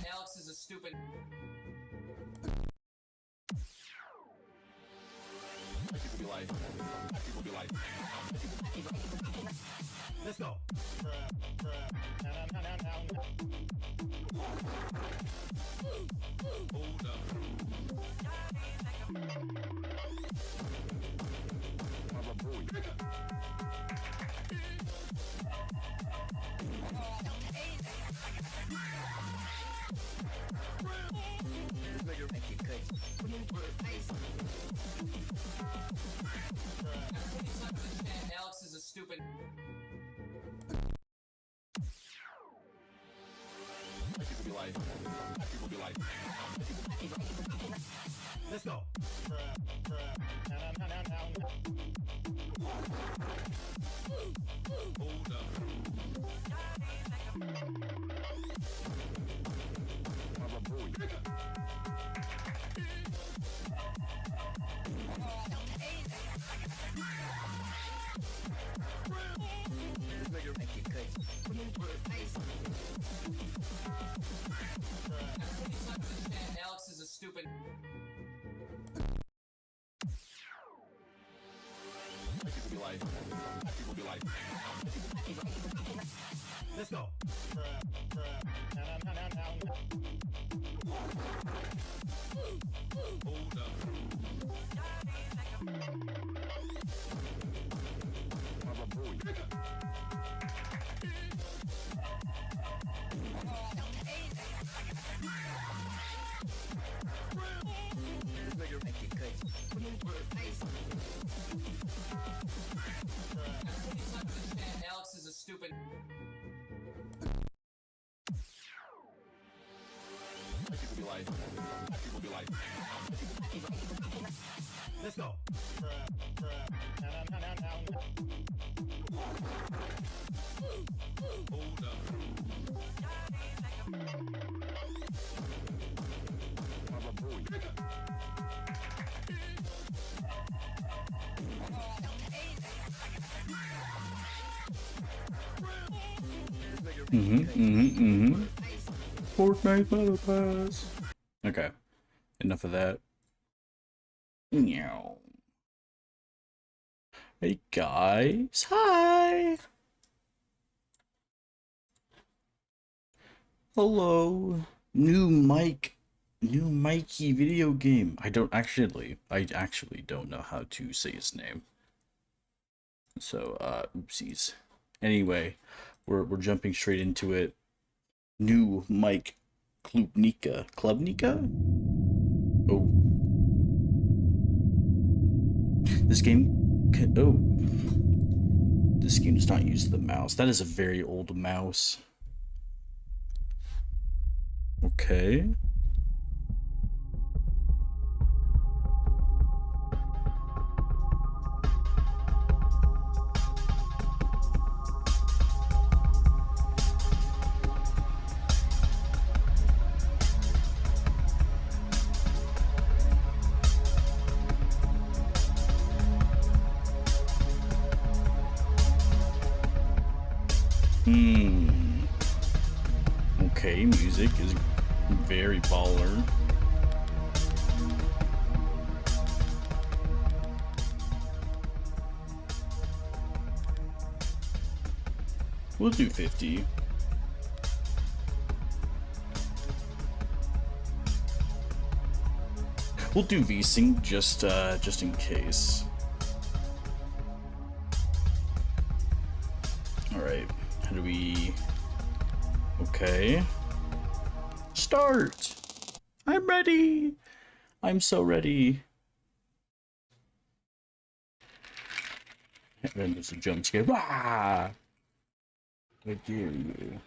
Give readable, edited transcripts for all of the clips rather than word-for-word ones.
Alex is a stupid. People be like, let's go. Hold up. Alex is a stupid. People be like, let's go. Hold up. Alex is a stupid. People be like, let's go. Hold up. Alex is a stupid. People be like, let's go. Hold up. Fortnite Battle Pass. Okay, enough of that. Meow. Hey guys, hi. Hello. New Mikey video game. I actually don't know how to say his name. So, oopsies. Anyway, we're jumping straight into it. New Mike Klubnika. Oh. This game does not use the mouse. That is a very old mouse. Okay. Okay, music is very baller. We'll do 50. We'll do VSync just in case. All right, how do we? Okay. Start! I'm ready! I'm so ready. And then there's a jump scare. Wah! I dare you.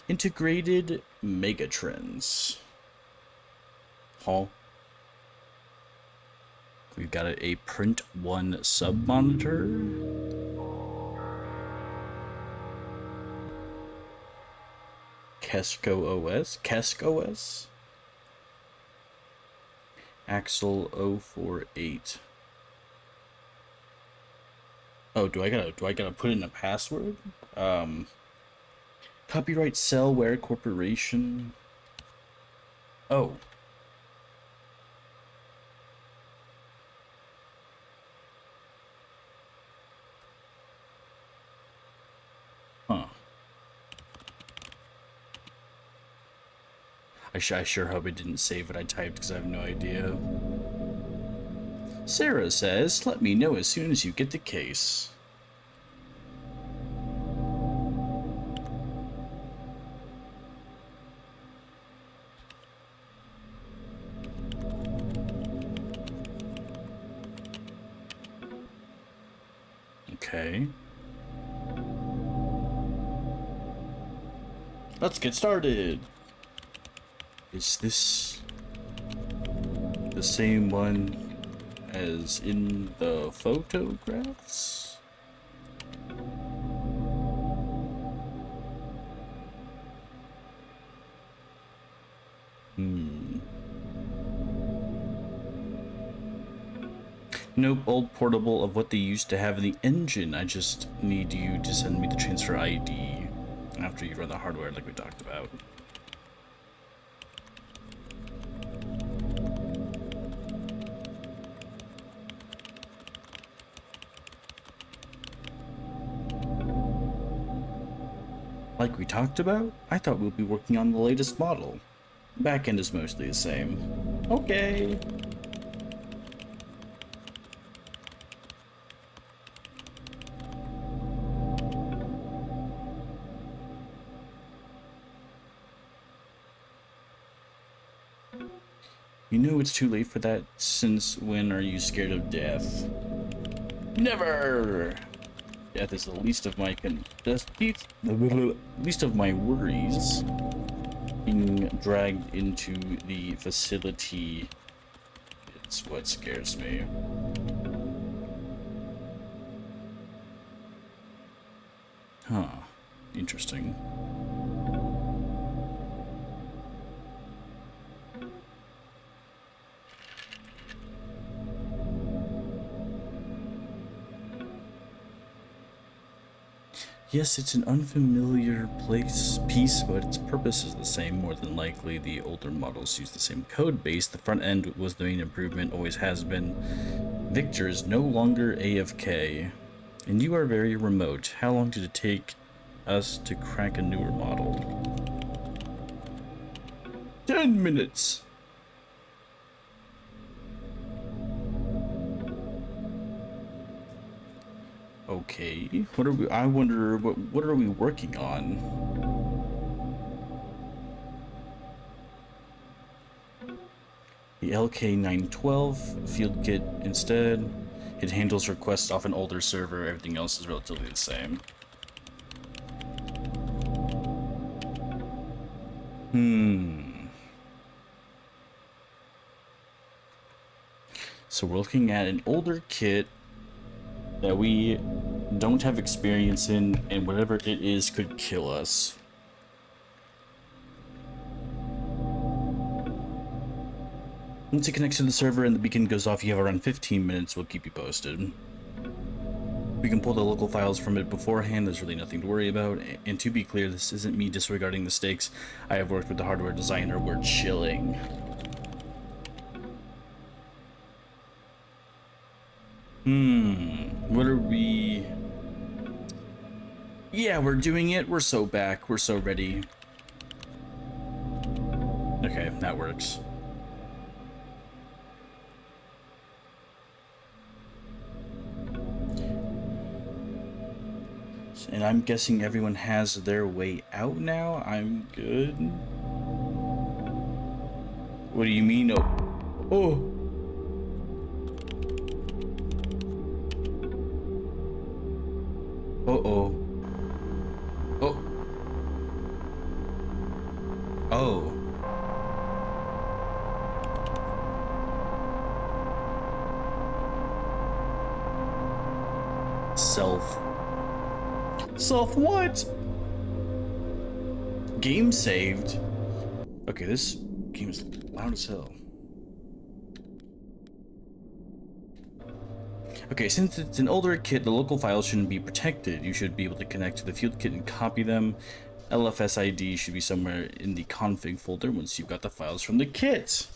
Integrated Megatrends. Huh? We've got a print 1 sub monitor. Kesco OS? Kesk OS? Axel 048. Oh, do I gotta put in a password? Copyright Cellware Corporation. Oh. Huh. I sure hope it didn't save what I typed because I have no idea. Sarah says, let me know as soon as you get the case. Okay. Let's get started. Is this the same one as in the photographs? Nope, old portable of what they used to have in the engine. I just need you to send me the transfer ID after you run the hardware like we talked about. Like we talked about, I thought we'd be working on the latest model. Backend is mostly the same. Okay. You know it's too late for that. Since when are you scared of death? Never! Death is the least of my least of my worries. Being dragged into the facility is what scares me. Huh. Interesting. Yes, it's an unfamiliar piece, but its purpose is the same. More than likely, the older models use the same code base. The front end was the main improvement, always has been. Victor is no longer AFK, and you are very remote. How long did it take us to crack a newer model? 10 minutes! Okay, what are we? I wonder what are we working on? The LK912 field kit instead. It handles requests off an older server. Everything else is relatively the same. So we're looking at an older kit that we don't have experience in, and whatever it is could kill us. Once it connects to the server and the beacon goes off, you have around 15 minutes. We'll keep you posted. We can pull the local files from it beforehand. There's really nothing to worry about. And to be clear, this isn't me disregarding the stakes. I have worked with the hardware designer. We're chilling. What are we... Yeah, we're doing it. We're so back. We're so ready. Okay, that works. And I'm guessing everyone has their way out now. I'm good. What do you mean? Oh. Uh-oh. Oh. Oh. Self what? Game saved? Okay, this game is loud as hell. Okay, since it's an older kit, the local files shouldn't be protected. You should be able to connect to the field kit and copy them. LFSID should be somewhere in the config folder once you've got the files from the kit.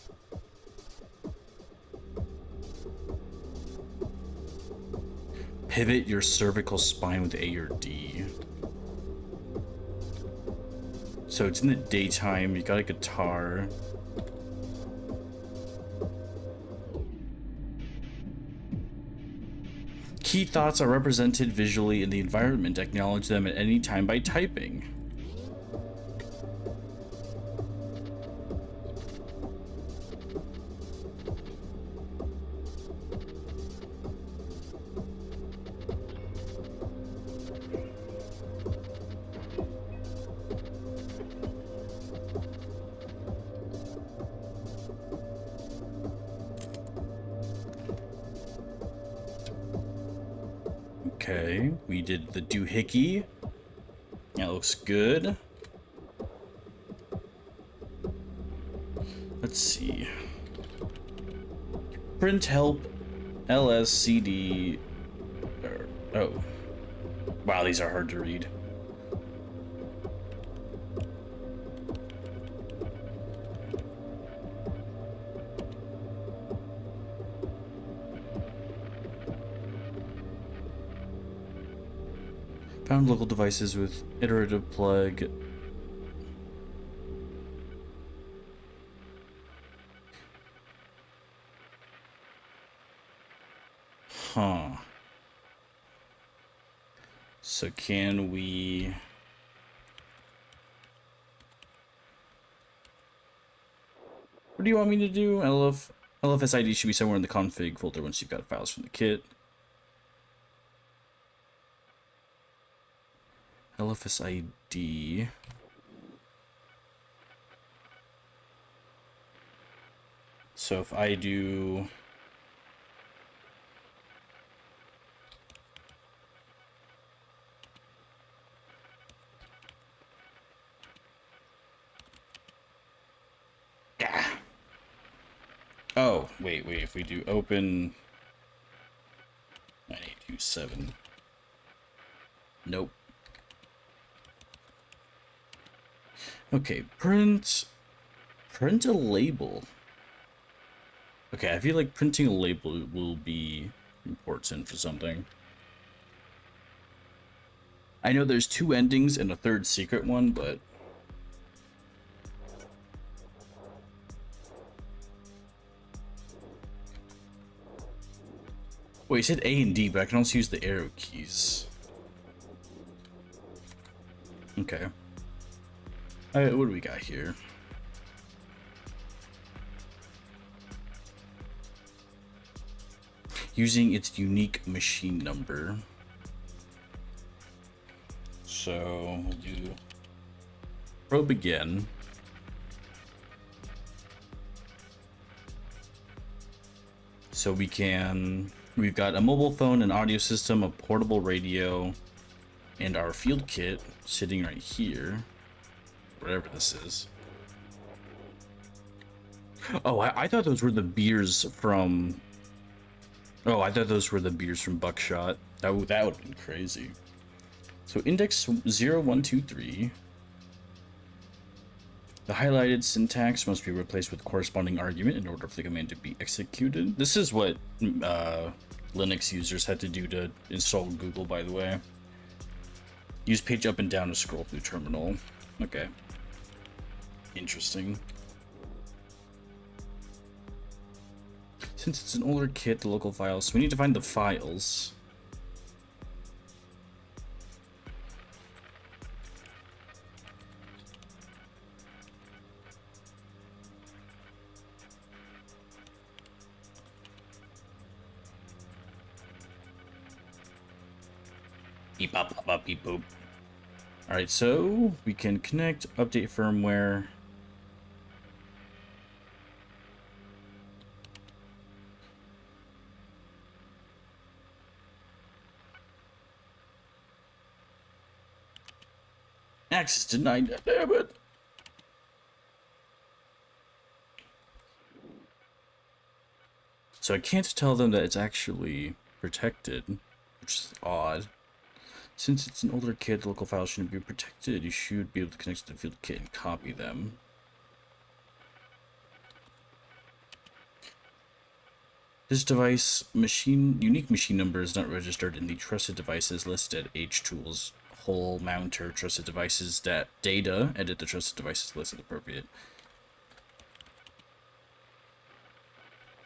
Pivot your cervical spine with A or D. So it's in the daytime, you got a guitar. Key thoughts are represented visually in the environment. Acknowledge them at any time by typing. Okay, we did the doohickey. That looks good. Let's see. Print help LSCD. Oh. Wow, these are hard to read. Found local devices with iterative plug. Huh. So can we... What do you want me to do? LFSID should be somewhere in the config folder once you've got files from the kit. LFSID. So if I do... Ah. Oh, wait, if we do open 9827. Nope. Okay, print a label. Okay, I feel like printing a label will be important for something. I know there's 2 endings and a 3rd secret one, but wait, it said A and D, but I can also use the arrow keys. Okay. Alright, what do we got here? Using its unique machine number. So we'll do probe again. So we've got a mobile phone, an audio system, a portable radio, and our field kit sitting right here. Whatever this is. Oh, I thought those were the beers from... Oh, I thought those were the beers from Buckshot. That would have been crazy. So index 0123. The highlighted syntax must be replaced with corresponding argument in order for the command to be executed. This is what Linux users had to do to install Google, by the way. Use page up and down to scroll through terminal. Okay. Interesting. Since it's an older kit, the local files, so we need to find the files. Beep bop bop bop beep boop. Alright, so we can connect, update firmware. Access denied. Damn it. So I can't tell them that it's actually protected, which is odd. Since it's an older kit, the local files shouldn't be protected. You should be able to connect to the field kit and copy them. This device unique machine number is not registered in the trusted devices list at HTools whole mounter trusted devices data. Edit the trusted devices list as appropriate.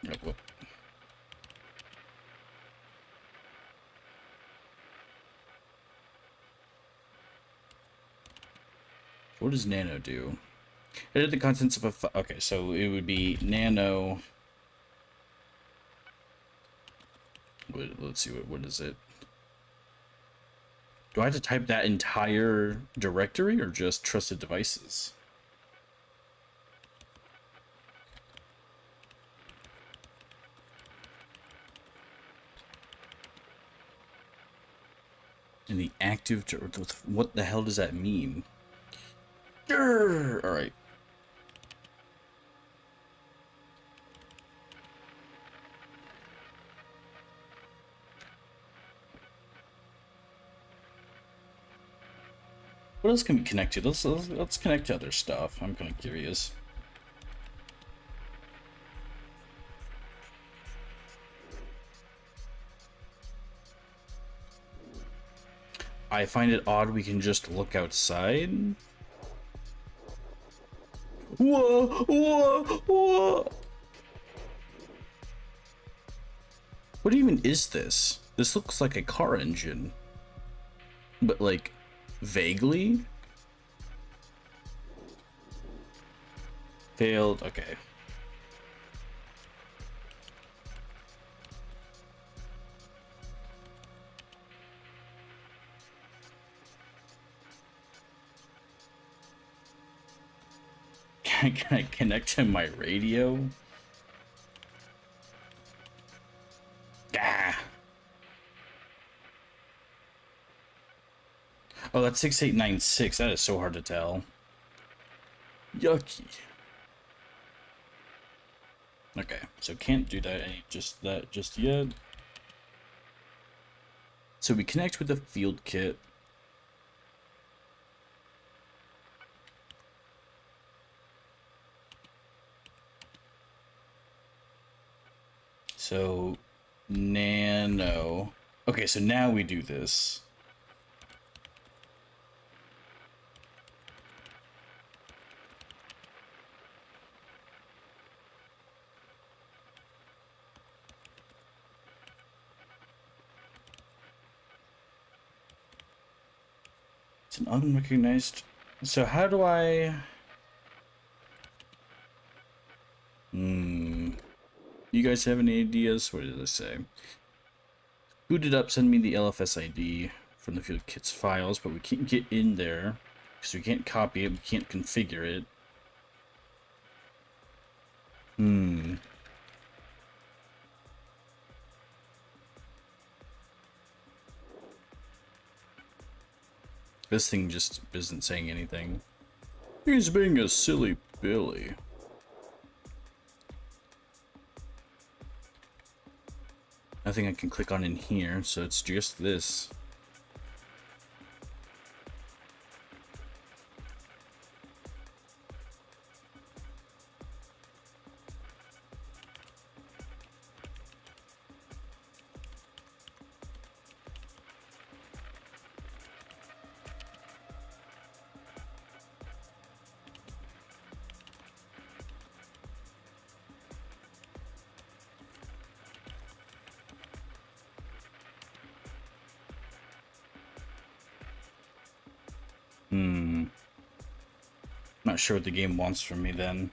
Oh, whoop. What does nano do? Edit the contents of a okay, so it would be nano. Let's see, what is it? Do I have to type that entire directory or just trusted devices? In the active, what the hell does that mean? All right. What else can we connect to? Let's connect to other stuff. I'm kind of curious. I find it odd we can just look outside. Whoa, whoa, whoa! What even is this? This looks like a car engine. But like, vaguely? Failed, okay. Can I connect to my radio? Ah. Oh, that's 6896. That is so hard to tell. Yucky. Okay, so can't do that just yet. So we connect with the field kit. So nano. Okay, so now we do this. It's an unrecognized. So how do I? You guys have any ideas? What did I say? Boot it up, send me the LFS ID from the field kit's files, but we can't get in there because we can't copy it, we can't configure it. This thing just isn't saying anything. He's being a silly Billy. Nothing I can click on in here, so it's just this. Not sure what the game wants from me then.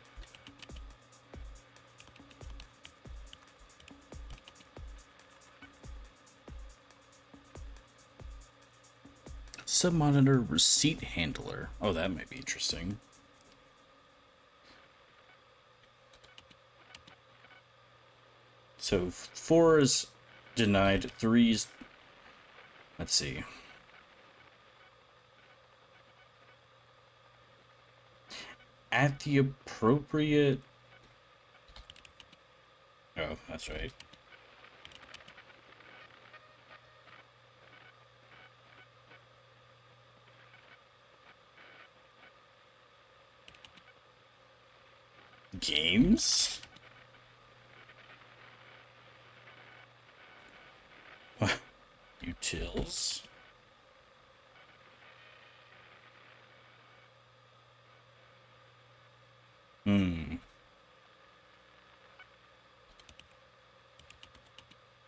Submonitor receipt handler. Oh, that might be interesting. So 4 is denied, 3's... Let's see. at the appropriate... Oh, that's right. Games? Utils.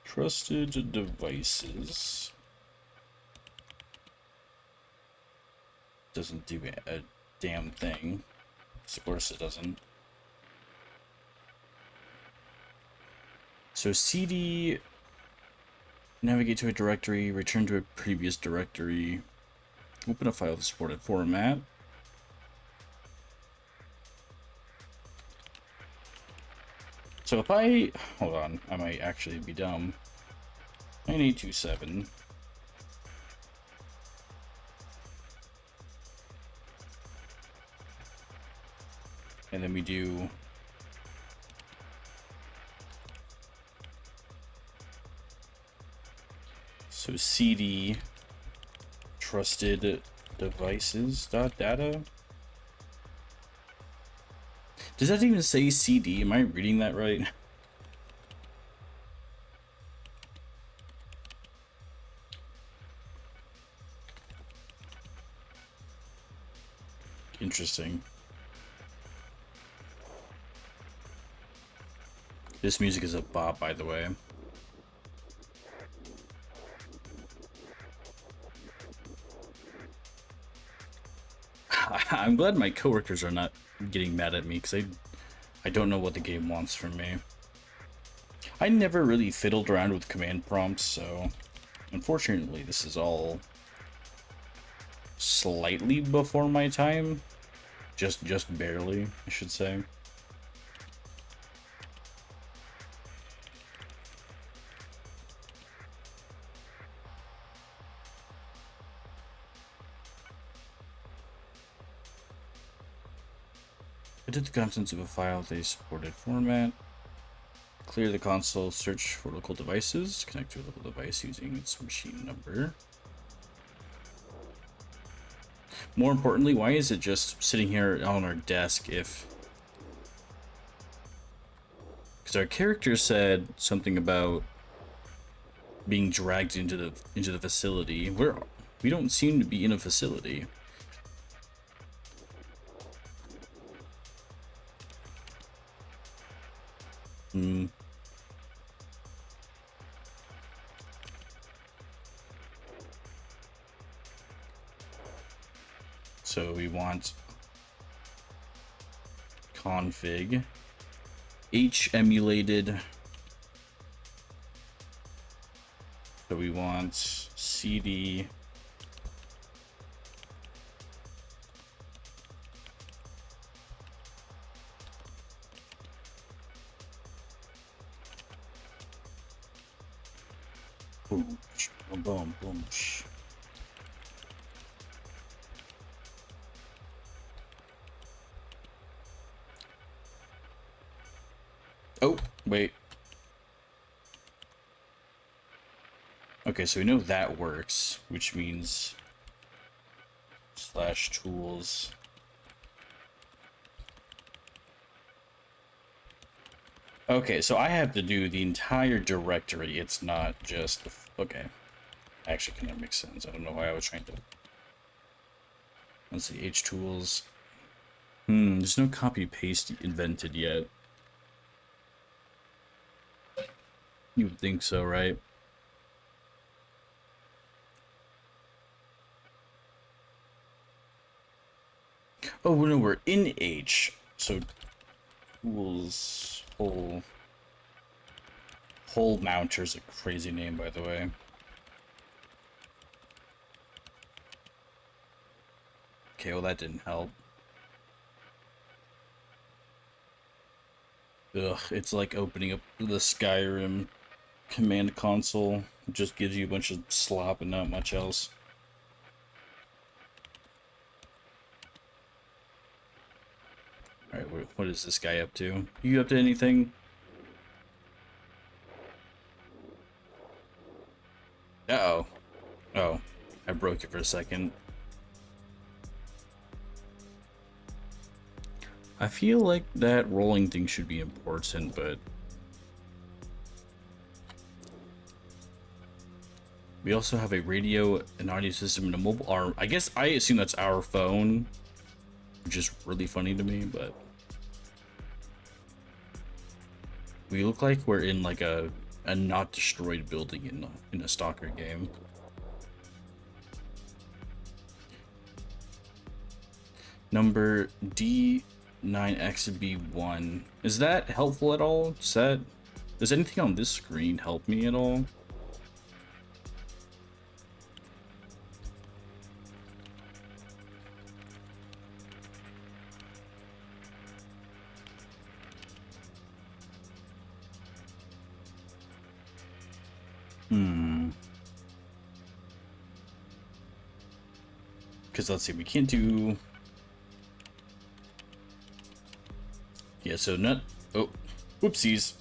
Trusted devices. Doesn't do a damn thing. Of course it doesn't. So CD, navigate to a directory, return to a previous directory, open a file with supported format. So if I, hold on, I might actually be dumb. 9827. And then we do so CD trusted devices dot data. Does that even say CD? Am I reading that right? Interesting. This music is a bop, by the way. I'm glad my coworkers are not getting mad at me, because I don't know what the game wants from me. I never really fiddled around with command prompts, so unfortunately this is all slightly before my time. Just barely, I should say. Edit the contents of a file with a supported format. Clear the console, search for local devices, connect to a local device using its machine number. More importantly, why is it just sitting here on our desk if... Because our character said something about being dragged into the facility. We don't seem to be in a facility. So we want config H emulated. So we want CD boom boom boom. Oh, wait. Okay, so we know that works, which means /tools. Okay, so I have to do the entire directory. It's not just... Okay. Actually, kind of makes sense. I don't know why I was trying to... Let's see, htools. There's no copy-paste invented yet. You would think so, right? Oh, no, we're in H. So, tools, hole mounter's a crazy name, by the way. Okay, well, that didn't help. Ugh, it's like opening up the Skyrim command console. It just gives you a bunch of slop and not much else. Alright, what is this guy up to? You up to anything? Uh-oh. Oh, I broke it for a second. I feel like that rolling thing should be important, but... We also have a radio, an audio system, and a mobile arm. I guess I assume that's our phone, which is really funny to me, but... We look like we're in like a not destroyed building in a stalker game. Number D9XB1. Is that helpful at all? Does anything on this screen help me at all? Because let's see, we can't do... Yeah, so not... Oh, whoopsies.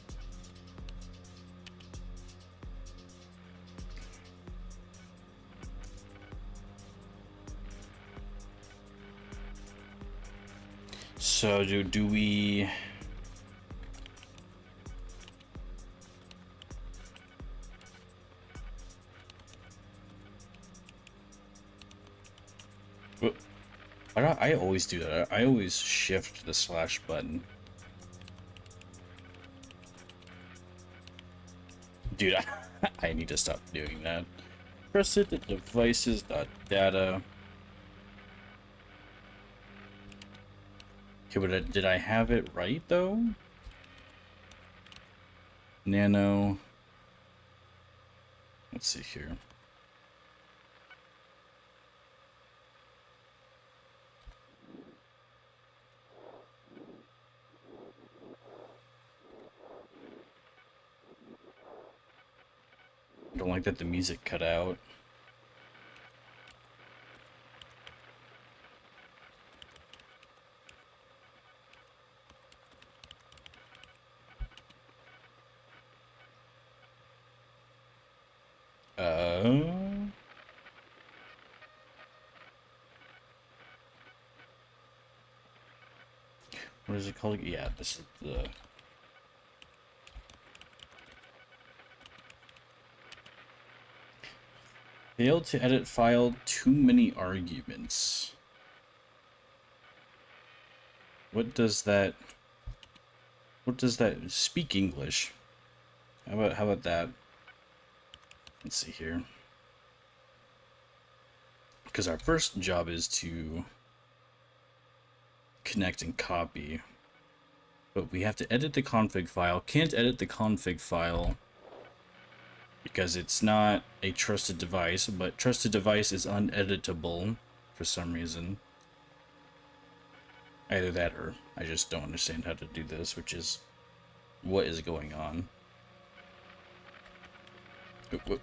So do we... I always do that. I always shift the slash button. Dude, I need to stop doing that. Trusted devices.data. Okay, but did I have it right though? Nano. Let's see here. I don't like that the music cut out. What is it called? Yeah, this is the... Failed to edit file, too many arguments. What does that speak English? How about that? Let's see here. Because our first job is to connect and copy. But we have to edit the config file. Can't edit the config file because it's not a trusted device, but trusted device is uneditable for some reason. Either that or I just don't understand how to do this, which is what is going on. Whoop.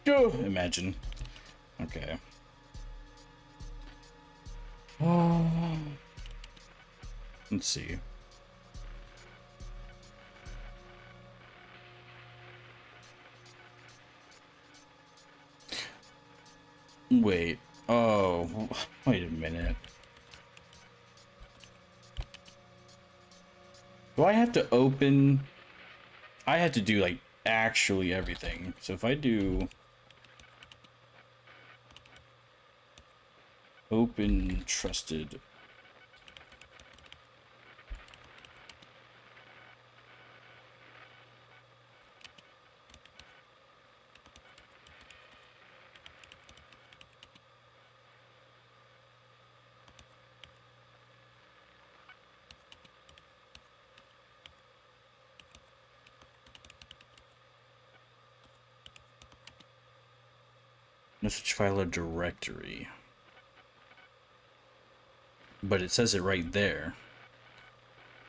Oh, imagine. Okay. Let's see. Wait. Oh, wait a minute. Do I have to open? I have to do like actually everything. So if I do open trusted. No such file or directory. But it says it right there.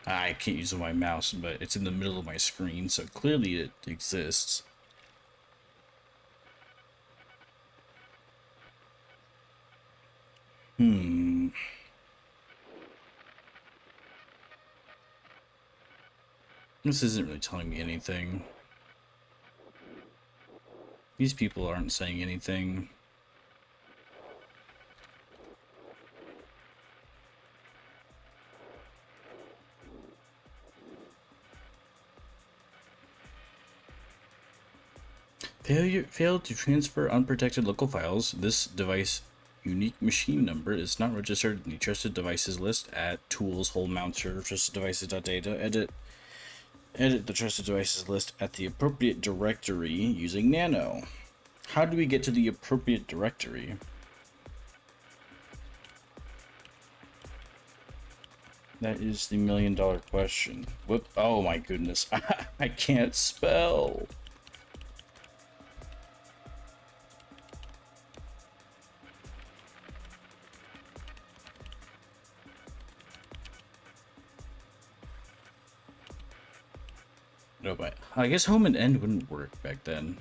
I can't use my mouse, but it's in the middle of my screen, so clearly it exists. This isn't really telling me anything. These people aren't saying anything. Failed to transfer unprotected local files. This device unique machine number is not registered in the trusted devices list at tools, hold mounter, trusted devices.data. Edit the trusted devices list at the appropriate directory using nano. How do we get to the appropriate directory? That is the $1,000,000 question. Whoop! Oh my goodness, I can't spell. No, but I guess home and end wouldn't work back then.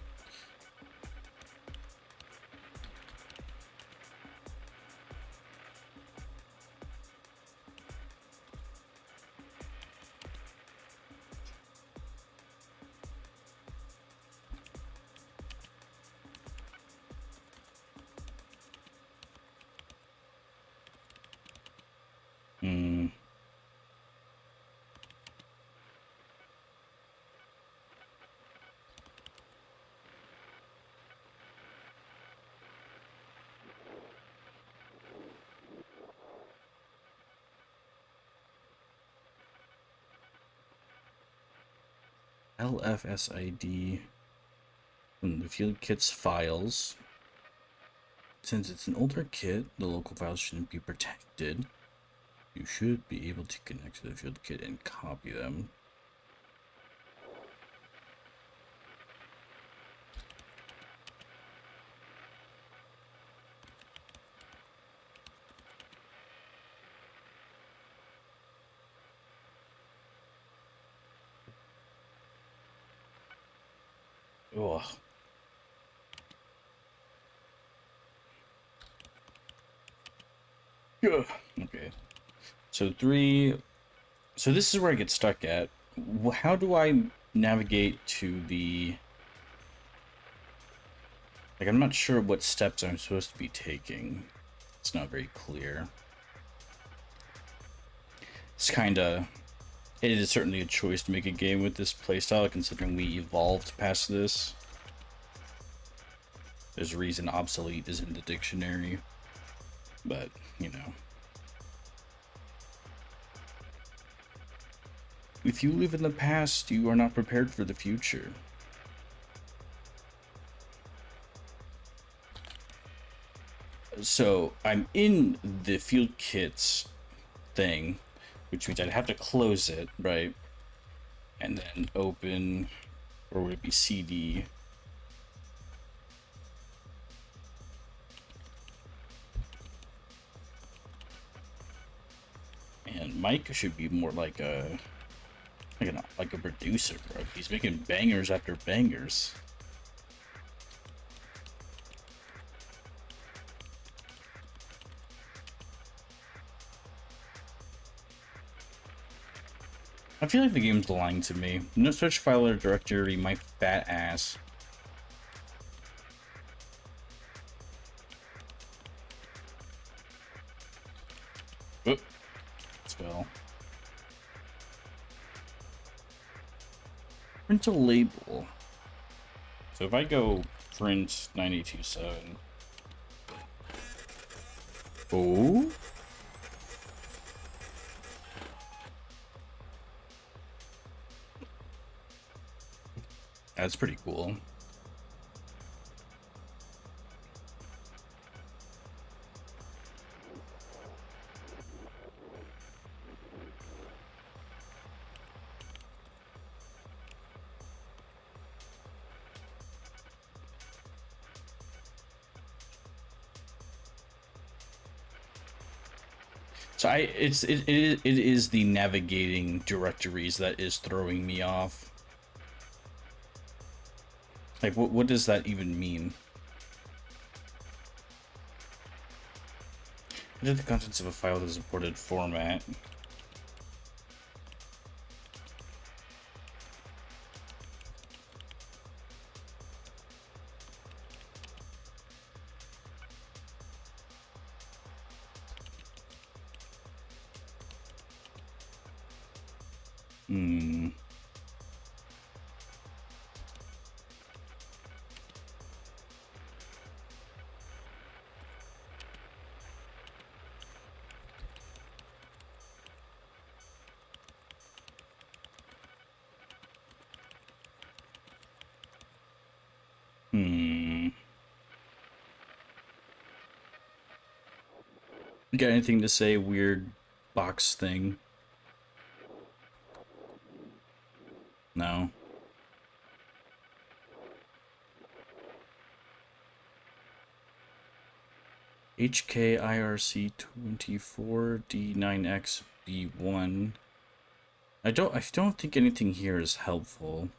LFSID from the field kit's files. Since it's an older kit, the local files shouldn't be protected. You should be able to connect to the field kit and copy them. Ugh. Okay. So so this is where I get stuck at. How do I navigate to the... Like, I'm not sure what steps I'm supposed to be taking. It's not very clear. It's kinda... It is certainly a choice to make a game with this playstyle, considering we evolved past this. There's a reason obsolete is in the dictionary. But, you know. If you live in the past, you are not prepared for the future. So, I'm in the field kits thing, which means I'd have to close it, right? And then open, or would it be CD? And Mike should be more like a producer, bro. He's making bangers after bangers. I feel like the game's lying to me. No such file or directory, my fat ass. Oop. Spell. Print a label. So if I go print 92.7. Oh? That's pretty cool. So it is the navigating directories that is throwing me off. Like, what does that even mean? Enter the contents of a file with a supported format. Hmm. Hmm. You got anything to say, weird box thing? No. HKIRC24D9XB1. I don't think anything here is helpful.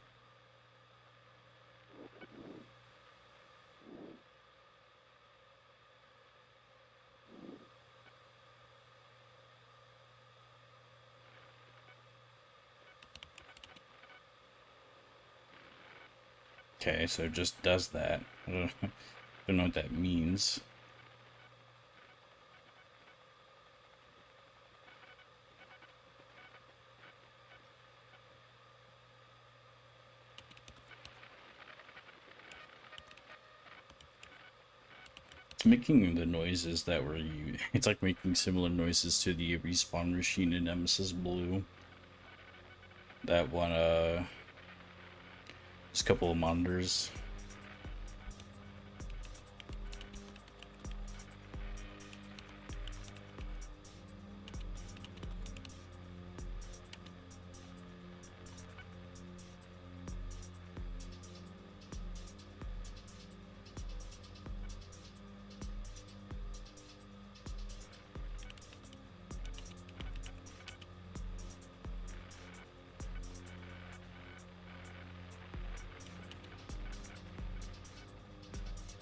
Okay, so it just does that. I don't know what that means. It's making the noises that were used. It's like making similar noises to the respawn machine in Nemesis Blue. That one, just a couple of monitors.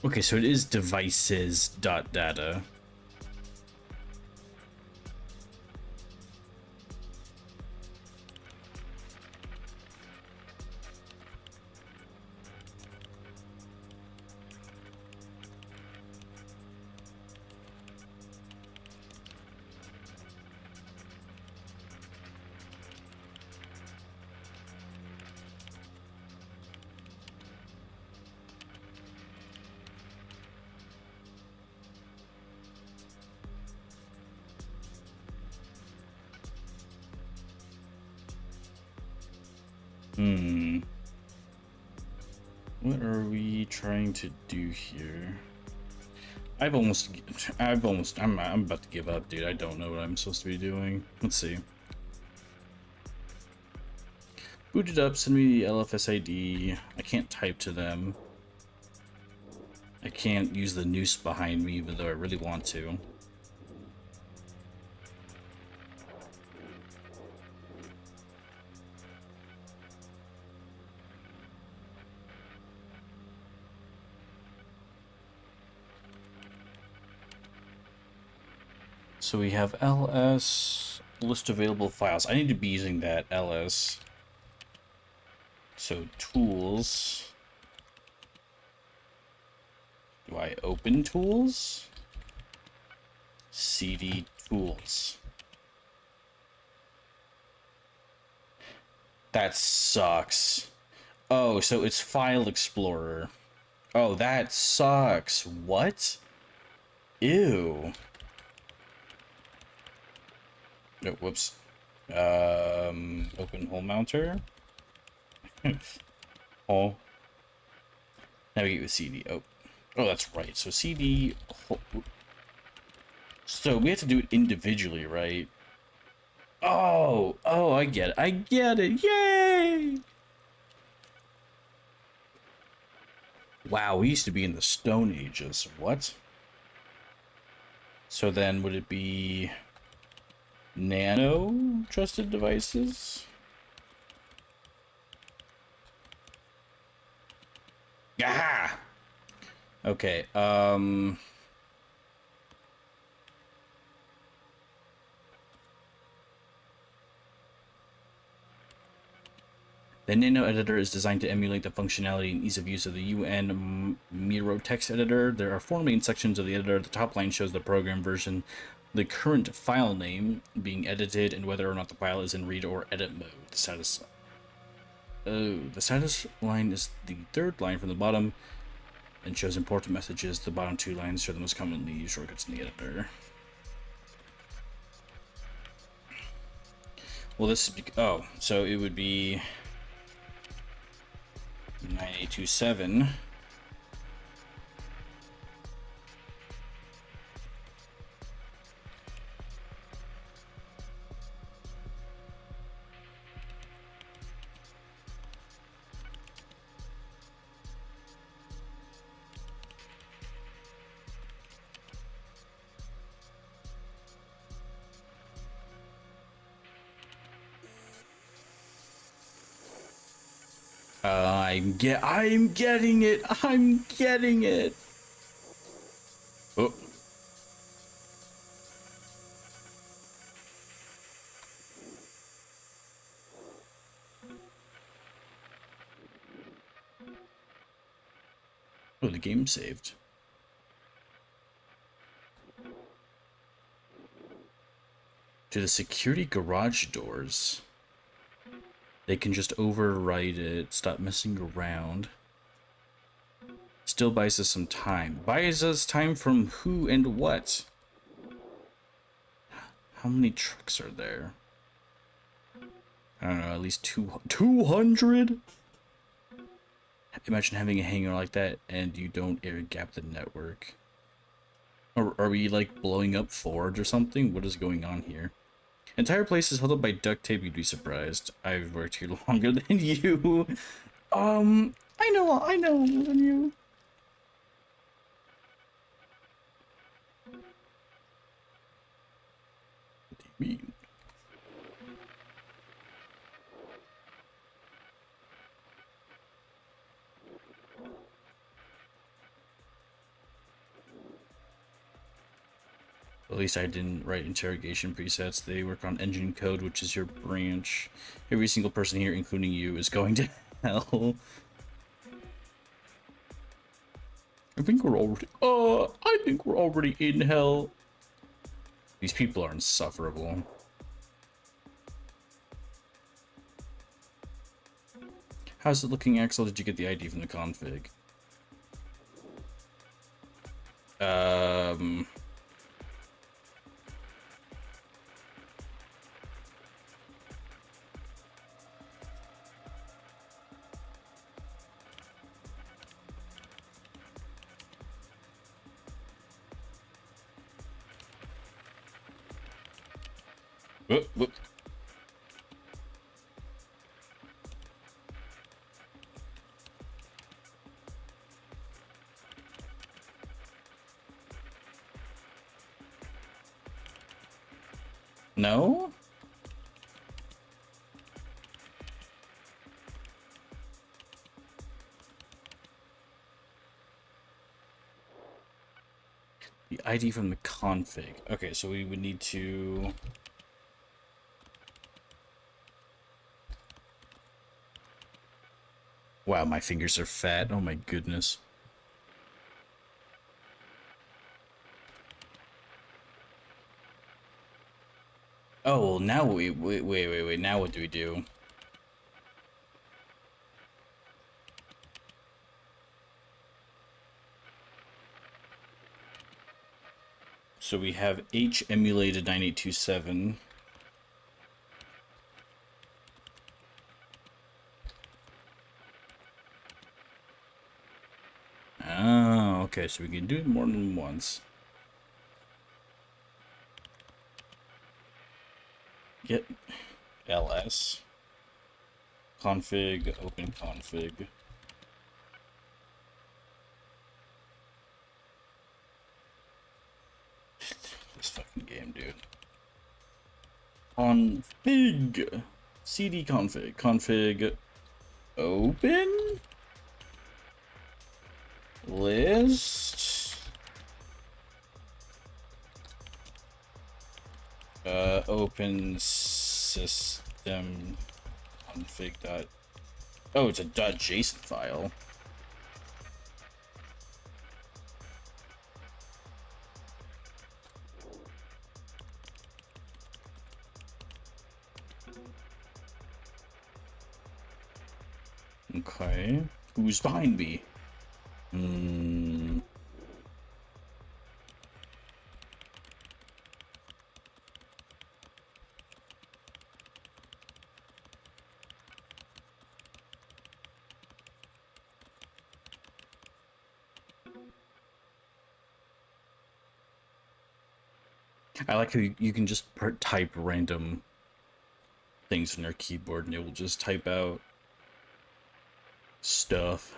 Okay, so it is devices.data. What are we trying to do here? I'm about to give up, dude. I don't know what I'm supposed to be doing. Let's see. Boot it up, send me the LFSID. I can't type to them. I can't use the noose behind me, even though I really want to. So we have ls, list available files. I need to be using that ls. So tools. Do I open tools? CD tools. That sucks. Oh, so it's File Explorer. Oh, that sucks. What? Ew. Oh, whoops. Open hole mounter. Oh. Navigate with CD. Oh, that's right. So CD. So we have to do it individually, right? Oh, I get it. I get it. Yay! Wow, we used to be in the Stone Ages. What? So then would it be Nano trusted devices. Aha! Okay, the Nano editor is designed to emulate the functionality and ease of use of the UN Miro text editor. There are 4 main sections of the editor. The top line shows the program version, the current file name being edited, and whether or not the file is in read or edit mode. The status line is the 3rd line from the bottom and shows important messages. The bottom 2 lines show the most commonly used shortcuts in the editor. Well, this is so it would be 9827. I'm getting it. I'm getting it. Oh. Oh, the game saved. To the security garage doors. They can just overwrite it, stop messing around. Still buys us some time. Buys us time from who and what? How many trucks are there? I don't know, at least 200? Imagine having a hangar like that and you don't air gap the network. Or are we like blowing up Ford or something? What is going on here? Entire place is held up by duct tape, you'd be surprised. I've worked here longer than you. I know more than you. What do you mean? At least I didn't write interrogation presets. They work on engine code, which is your branch. Every single person here, including you, is going to hell. I think we're already in hell. These people are insufferable. How's it looking, Axel? Did you get the ID from the config? Whoop. No? The ID from the config. Okay, so we would need to... Wow, my fingers are fat. Oh my goodness. Oh, well, now wait. Now what do we do? So we have H emulated 9827. Oh, okay, so we can do it more than once. Get ls config, open config. This fucking game, dude. config, cd config, open list, open system config dot. Oh, it's a .json file. Okay. Who's behind me? I like how you can just type random things on your keyboard and it will just type out stuff.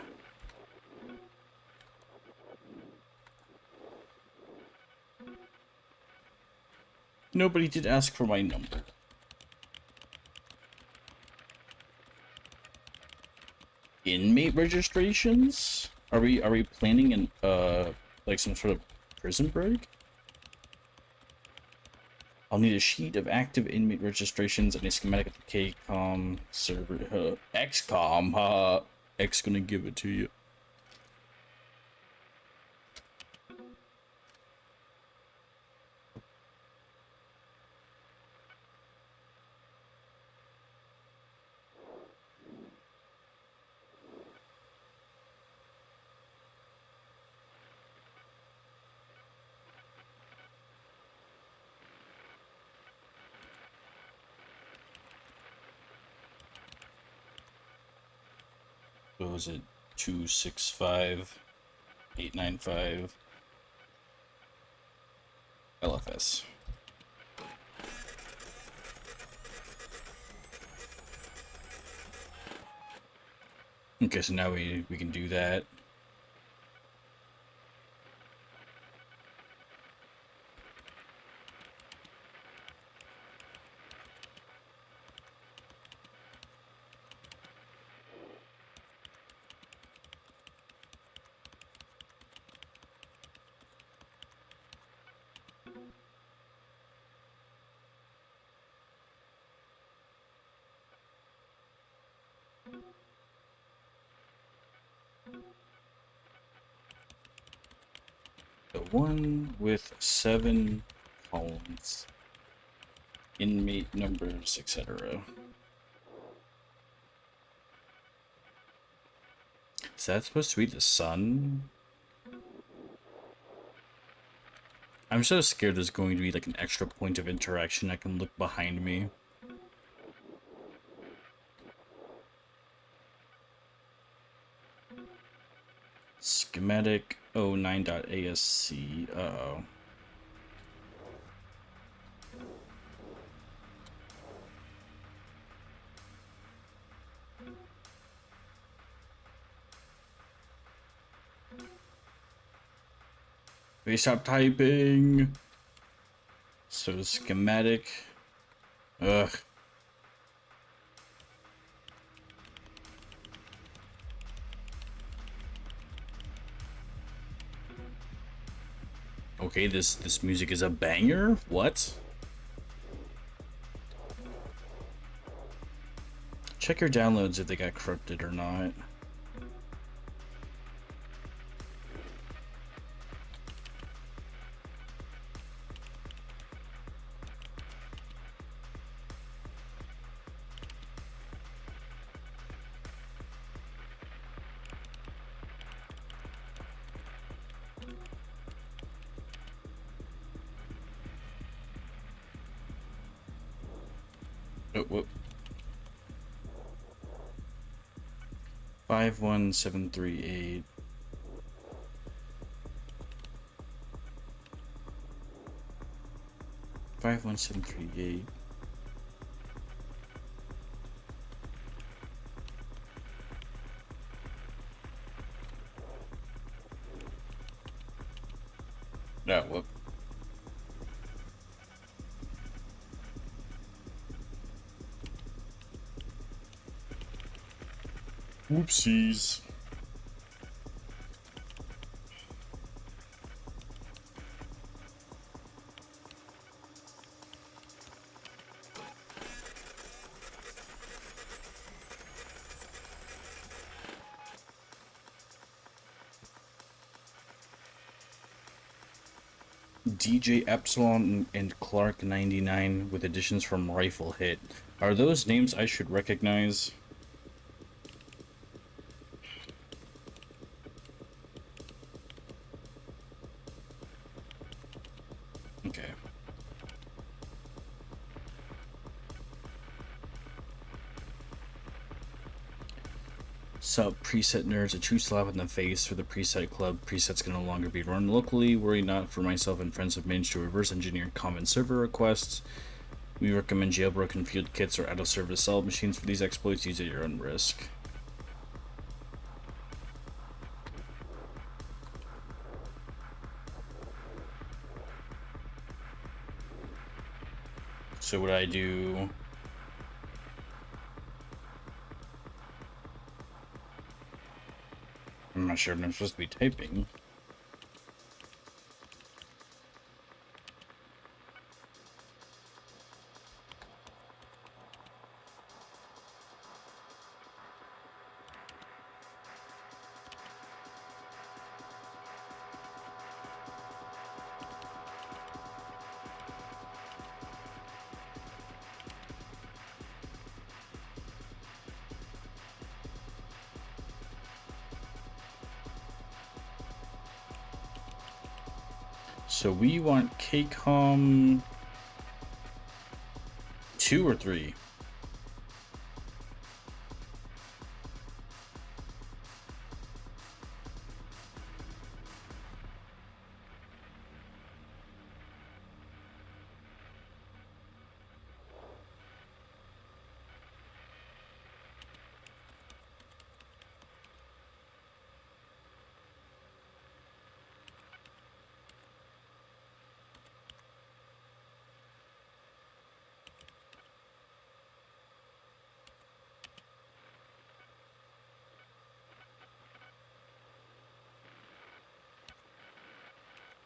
Nobody did ask for my number. Inmate registrations? Are we planning an like some sort of prison break? I'll need a sheet of active inmate registrations and a schematic of the KCOM server. XCOM, X gonna give it to you. What was it? 265-895 LFS. Okay, so now we can do that. The one with 7 columns, inmate numbers, etc. Is that supposed to be the sun? I'm so scared there's going to be like an extra point of interaction. I can look behind me. Schematic 09.asc. Uh-oh. Please stop typing. So schematic. Ugh. Okay, this music is a banger? What? Check your downloads if they got corrupted or not. Oh, whoop. 51738. Five one seven three eight. No, whoop. Whoopsies. DJ Epsilon and Clark 99 with additions from Rifle Hit. Are those names I should recognize? Okay. Sup, preset nerds, a true slap in the face for the preset club. Presets can no longer be run locally. Worry not, for myself and friends have managed to reverse engineer common server requests. We recommend jailbroken field kits or out-of-service solid machines for these exploits. Use at your own risk. So what I do... I'm not sure if I'm supposed to be typing. So we want KCOM 2 or 3?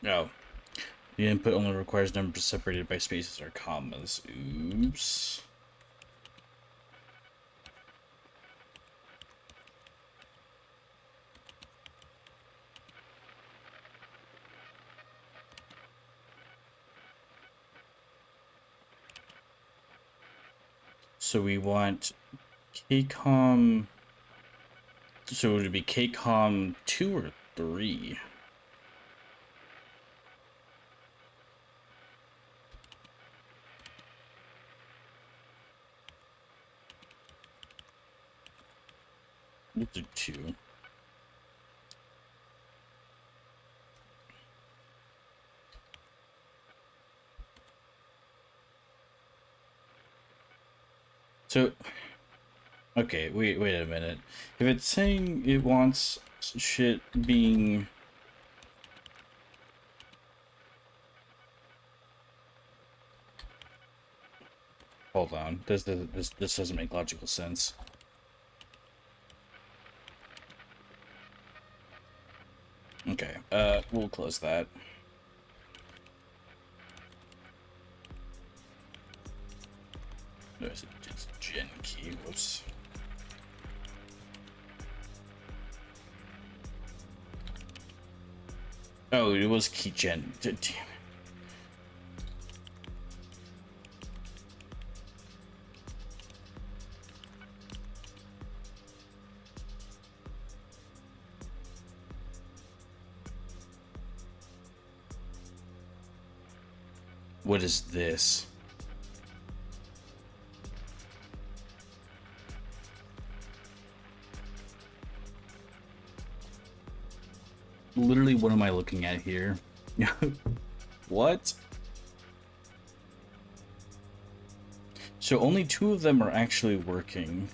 No. The input only requires numbers separated by spaces or commas. Oops. So we want KCOM... So would it be KCOM 2 or 3? We'll do 2. So, okay, wait a minute. If it's saying it wants shit being... Hold on, this doesn't make logical sense. Okay, we'll close that. There's a gen key, whoops. Oh, it was key gen. Damn it. What is this? Literally, what am I looking at here? What? So only 2 of them are actually working.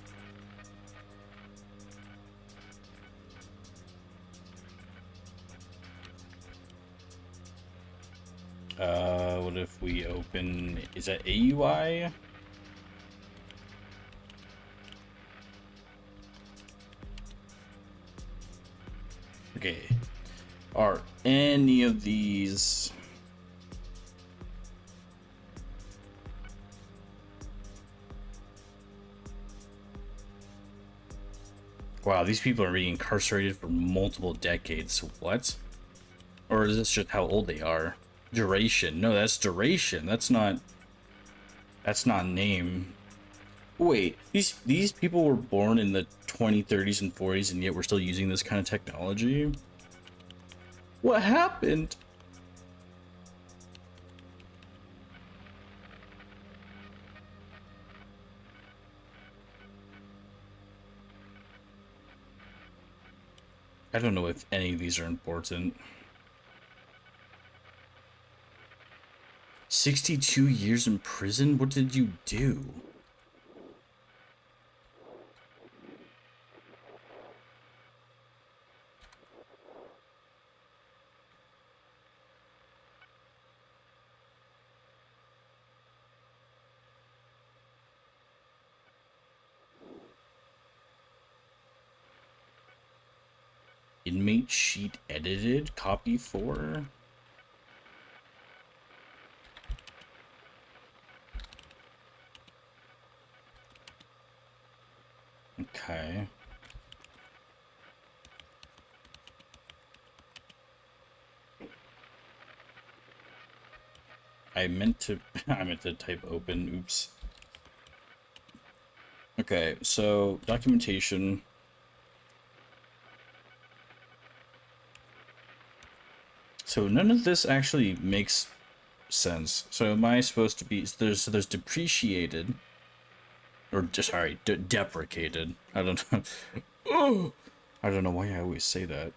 What if we open... Is that AUI? Okay. Are any of these... Wow, these people are being incarcerated for multiple decades. What? Or is this just how old they are? Duration. No, that's duration. That's not name. Wait, these people were born in the 2030s and 40s and yet we're still using this kind of technology? What happened? I don't know if any of these are important. 62 years in prison? What did you do? Inmate sheet edited? Copy 4? Okay. I meant to type open, oops. Okay, so documentation. So none of this actually makes sense. So am I supposed to be, there's depreciated, or just, sorry, deprecated. I don't know. Oh, I don't know why I always say that.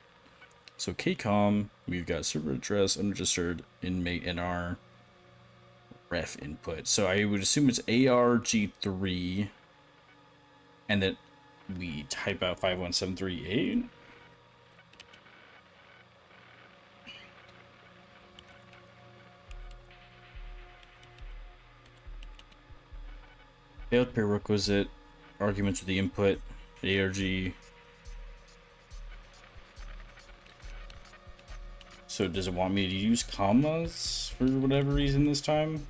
So KCOM, we've got server address, unregistered, inmate NR, ref input. So I would assume it's ARG3, and that we type out 51738. Failed prerequisite, arguments with the input, ARG. So does it want me to use commas for whatever reason this time?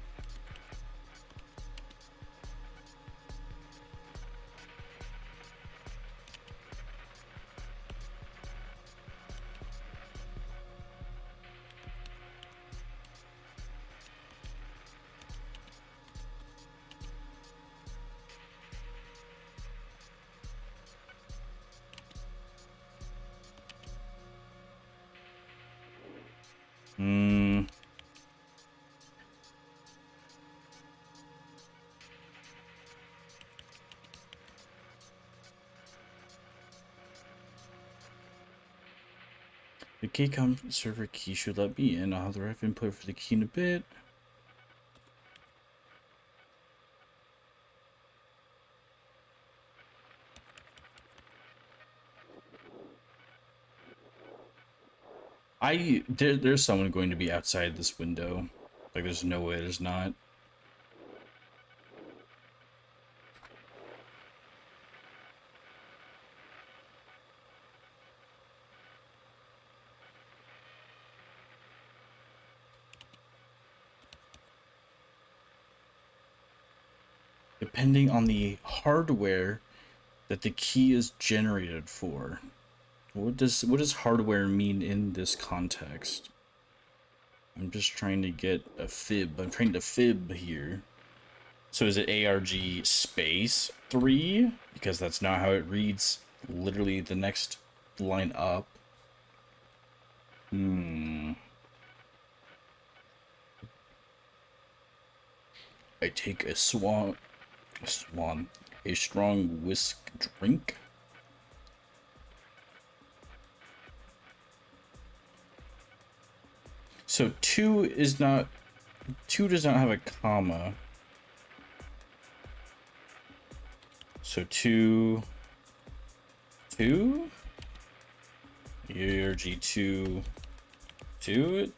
The KCOM server key should let me in. I'll have the ref input for the key in a bit. There's someone going to be outside this window. Like, there's no way there's not. Depending on the hardware that the key is generated for. What does hardware mean in this context? I'm just trying to get a fib. I'm trying to fib here. So is it ARG space 3? Because that's not how it reads literally the next line up. I take a strong whisk drink. So 2 does not have a comma. So 2 ARG2 it.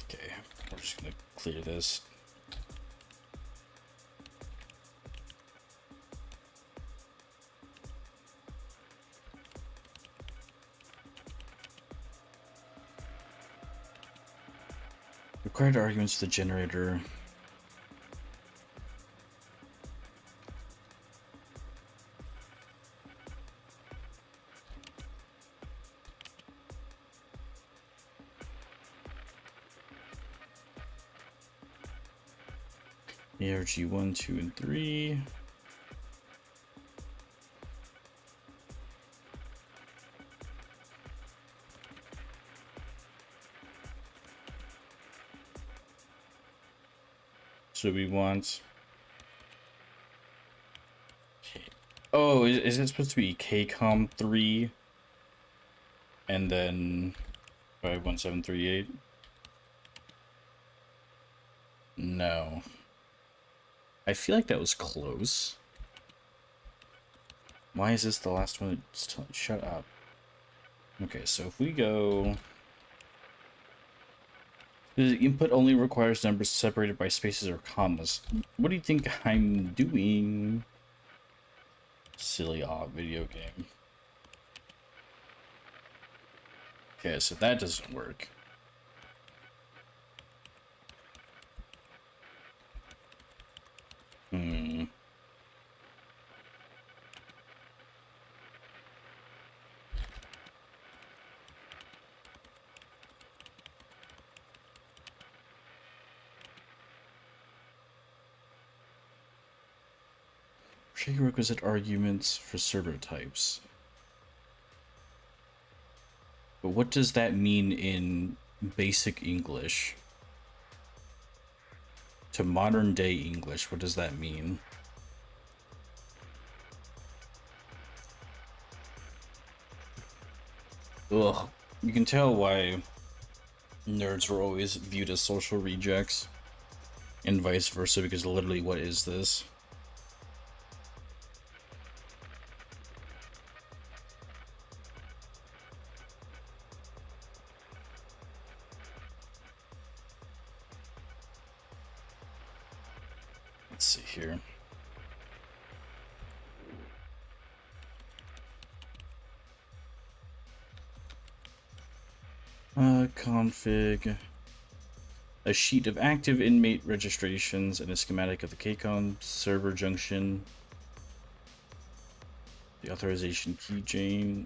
Okay, we're just gonna clear this. Required arguments for the generator. ARG 1, 2, and 3. So we want... Okay. Oh, is it supposed to be KCOM 3? And then 51738? No. I feel like that was close. Why is this the last one? Shut up. Okay, so if we go... The input only requires numbers separated by spaces or commas. What do you think I'm doing? Silly odd video game. Okay, so that doesn't work. Hmm. Prerequisite arguments for server types. But what does that mean in basic English? To modern day English, what does that mean? Ugh. You can tell why nerds were always viewed as social rejects. And vice versa, because literally, what is this? Let's see here. Config. A sheet of active inmate registrations and a schematic of the KCON server junction. The authorization keygen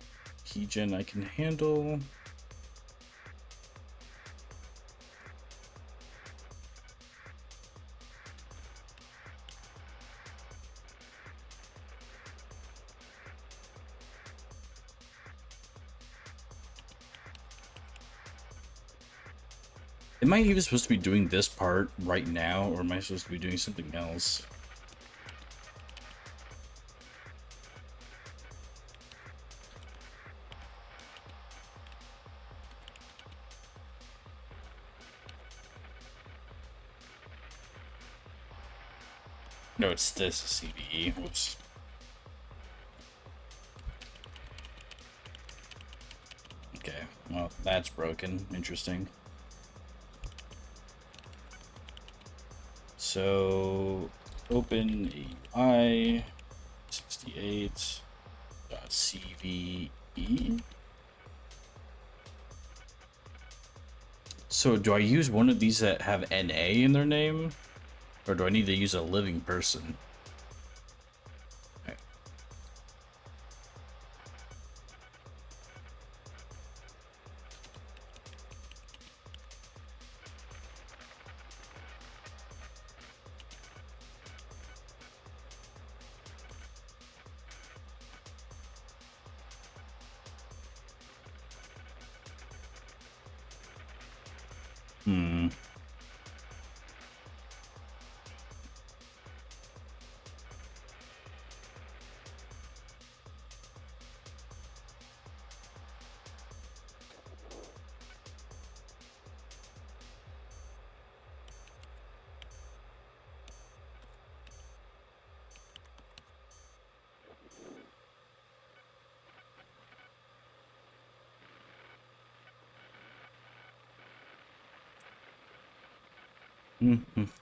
I can handle. Am I even supposed to be doing this part right now, or am I supposed to be doing something else? No, it's this CVE. Whoops. Okay, well, that's broken. Interesting. So, open AI 68.cve. So, do I use one of these that have NA in their name? Or do I need to use a living person? Okay.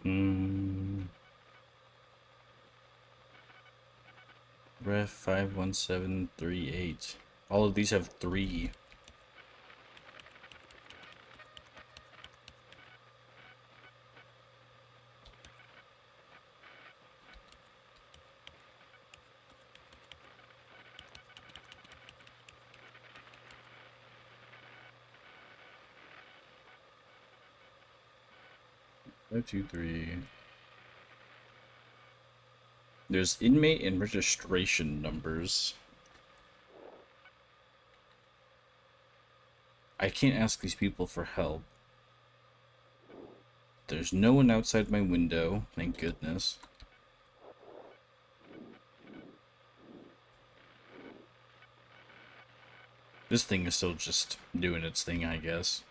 Hmm. Ref 51738. All of these have 3. 523. There's inmate and registration numbers. I can't ask these people for help. There's no one outside my window, thank goodness. This thing is still just doing its thing, I guess.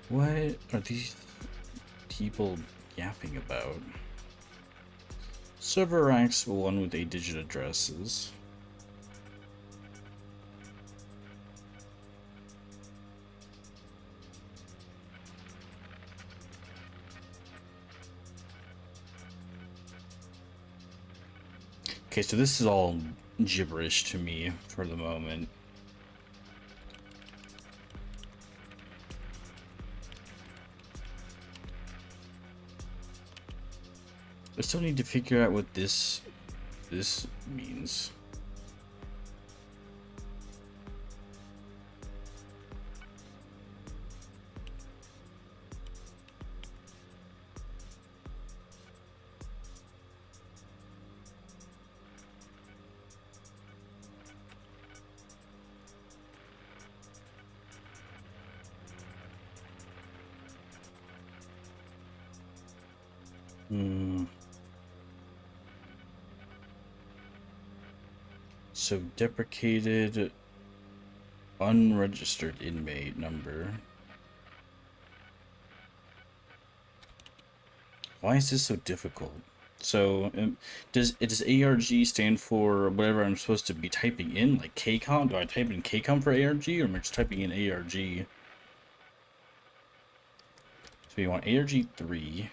What are these people yapping about? Server racks 1 with 8-digit addresses. Okay, so this is all gibberish to me for the moment. I still need to figure out what this means. So deprecated unregistered inmate number. Why is this so difficult? So does ARG stand for whatever I'm supposed to be typing in, like KCOM? Do I type in KCOM for ARG, or am I just typing in ARG? So you want ARG 3.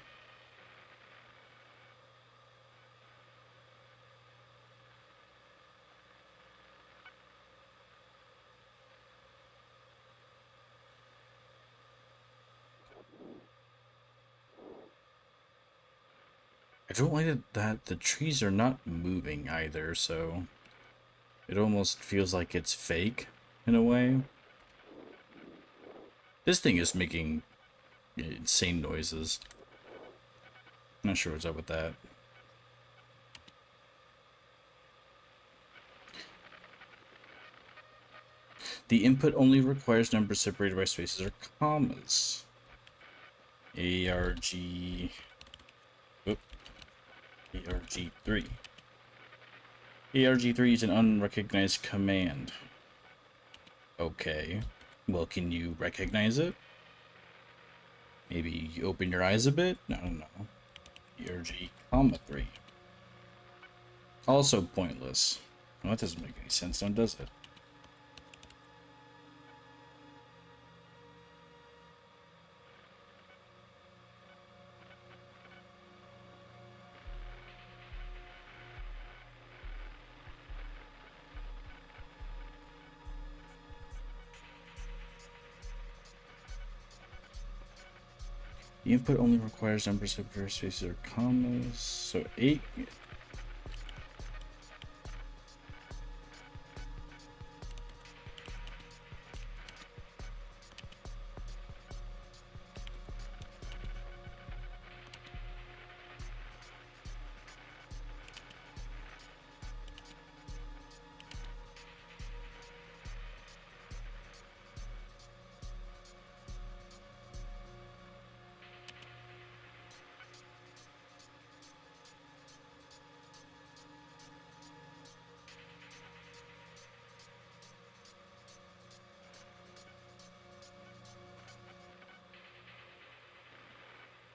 I don't like that the trees are not moving either, so it almost feels like it's fake in a way. This thing is making insane noises. Not sure what's up with that. The input only requires numbers separated by spaces or commas. ARG... ARG3. ARG3 is an unrecognized command. Okay. Well, can you recognize it? Maybe you open your eyes a bit? I don't know. ARG, comma 3. Also pointless. Well, that doesn't make any sense, now does it? The input only requires numbers of spaces or commas. So 8.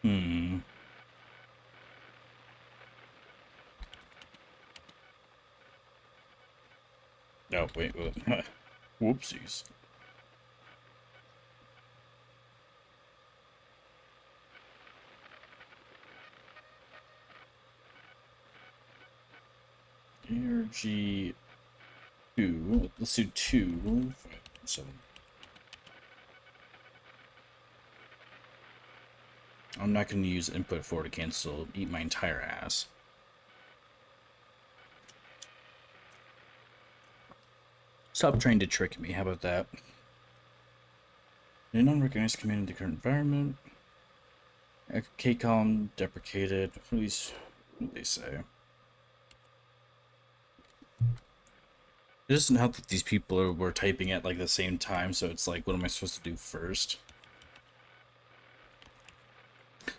Hmm. Oh, wait. Whoopsies. ARG 2. Let's do 2. 7. I'm not going to use input 4 to cancel. Eat my entire ass. Stop trying to trick me. How about that? A non-recognized command in the current environment. KCOM deprecated. At least, what do they say? It doesn't help that these people were typing at like the same time, so it's like, what am I supposed to do first?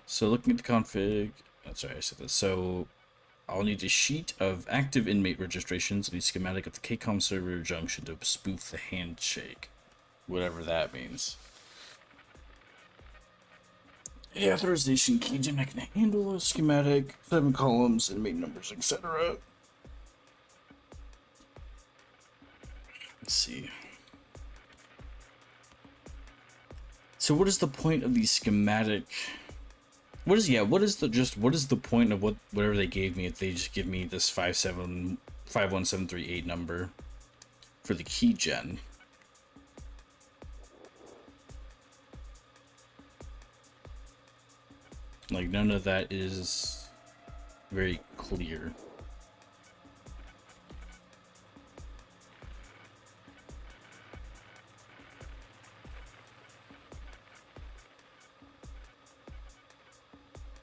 So looking at the config, sorry, I said this. So I'll need a sheet of active inmate registrations and a schematic of the KCOM server junction to spoof the handshake, whatever that means. The authorization keygen I can handle a schematic, 7 columns, inmate numbers, etc. Let's see. So what is the point of the schematic? What is the point of whatever they gave me if they just give me this 51738 number for the keygen? Like, none of that is very clear.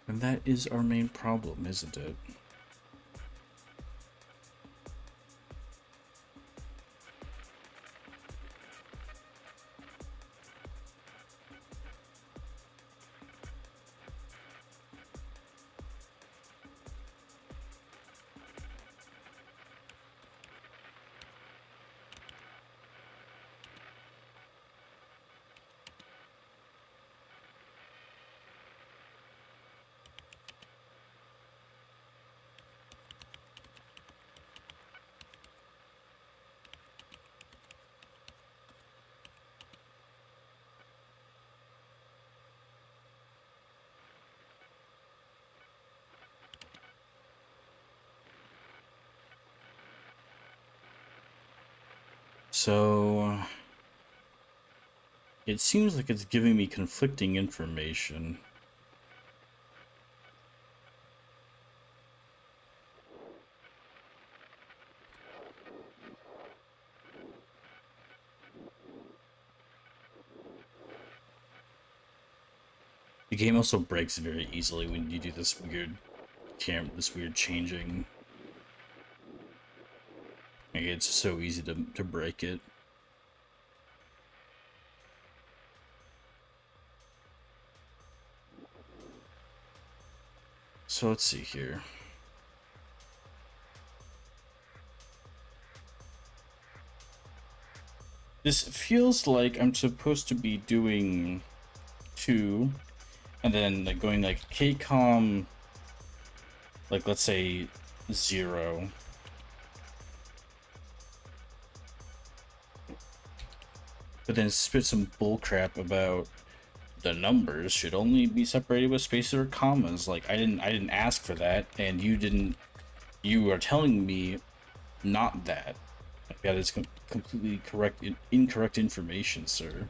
And that is our main problem, isn't it? So it seems like it's giving me conflicting information. The game also breaks very easily when you do this weird changing. Like, it's so easy to break it. So let's see here. This feels like I'm supposed to be doing 2, and then like going like KCOM, like let's say 0. But then spit some bullcrap about the numbers should only be separated with spaces or commas. Like I didn't ask for that, and you are telling me not that. Like, that is completely incorrect information, sir.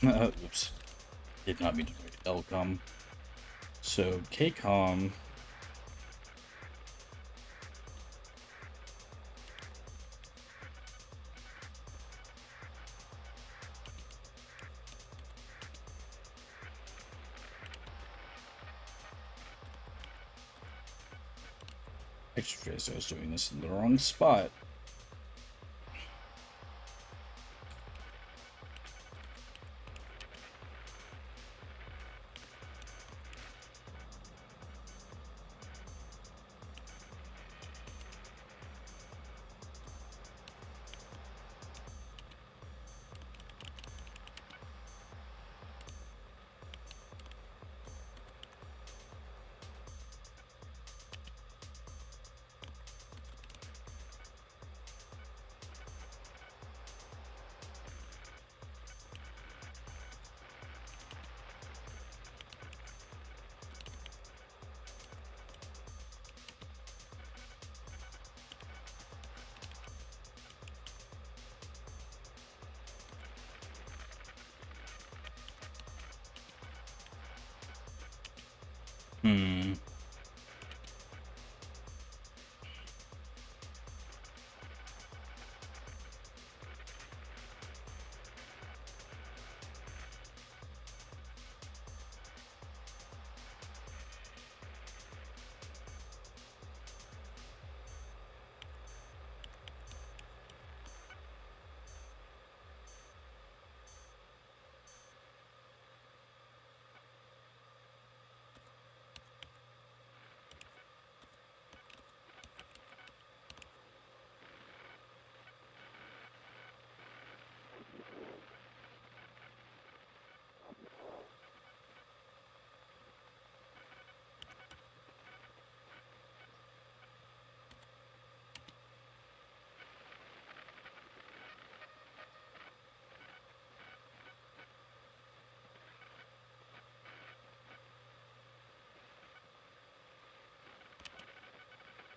Oops. Did not mean to write LCOM. So KCOM. I just realized I was doing this in the wrong spot. Hmm.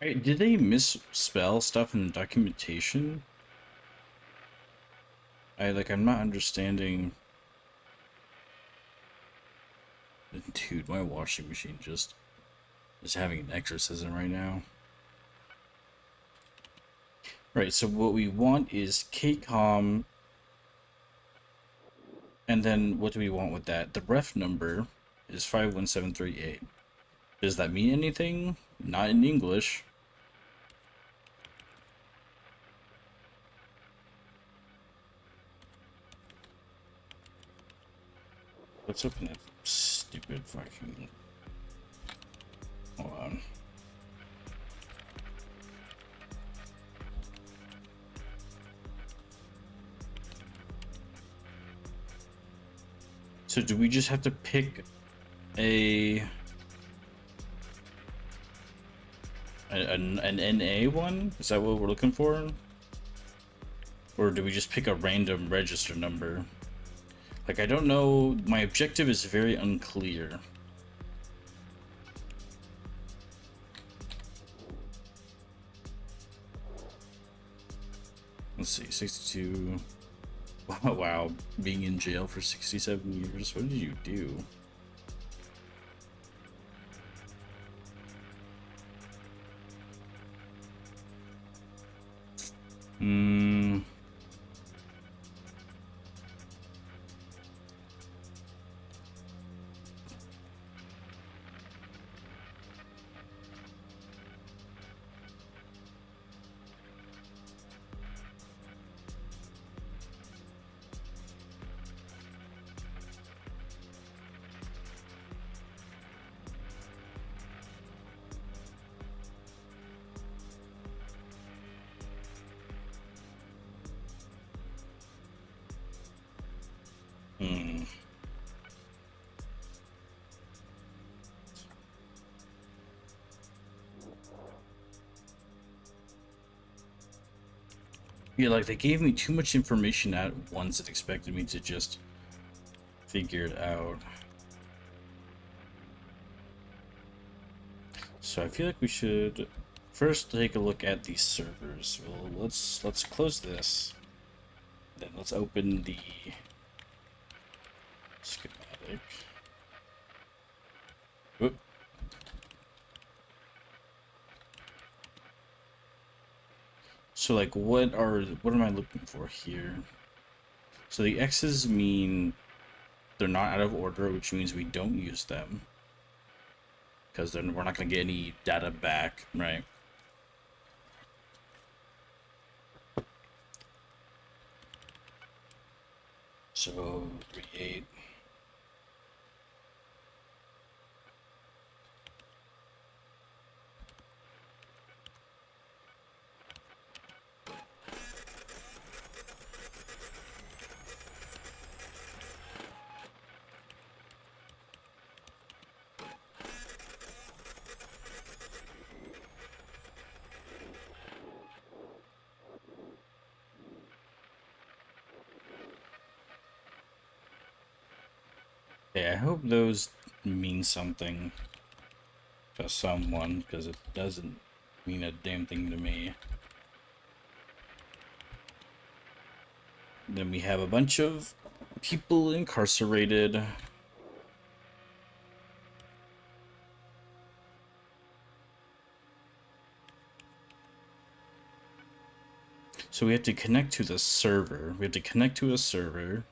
Hey, did they misspell stuff in the documentation? I'm not understanding. Dude, my washing machine just is having an exorcism right now. Right, so what we want is KCOM, and then what do we want with that? The ref number is 51738. Does that mean anything? Not in English. Let's open that stupid fucking... Hold on. So do we just have to pick an NA one? Is that what we're looking for? Or do we just pick a random register number? Like, I don't know. My objective is very unclear. Let's see, 62. Wow, being in jail for 67 years. What did you do? Hmm. Yeah, like they gave me too much information at once and expected me to just figure it out. So I feel like we should first take a look at these servers. Well, let's close this. Then let's open the schematic. Whoop. So like what am I looking for here? So the X's mean they're not out of order, which means we don't use them. Because then we're not going to get any data back, right? So 3.8. Yeah, I hope those mean something to someone, because it doesn't mean a damn thing to me. Then we have a bunch of people incarcerated. So we have to connect to the server. We have to connect to a server.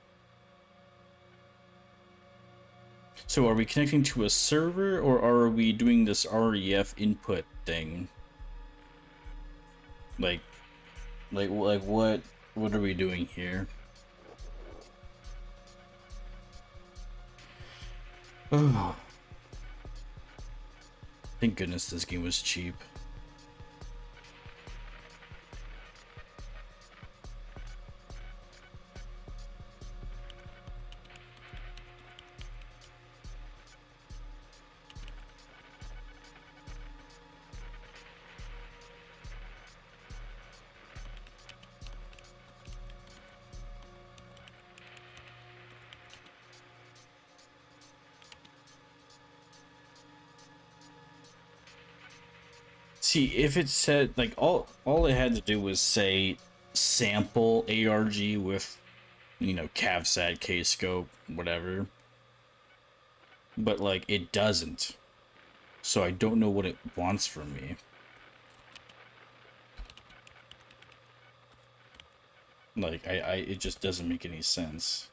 So are we connecting to a server, or are we doing this REF input thing? Like what are we doing here? Oh. Thank goodness this game was cheap. See, if it said, like, all it had to do was say sample ARG with, you know, CavSat, K-scope, whatever. But, like, it doesn't. So I don't know what it wants from me. Like, it just doesn't make any sense.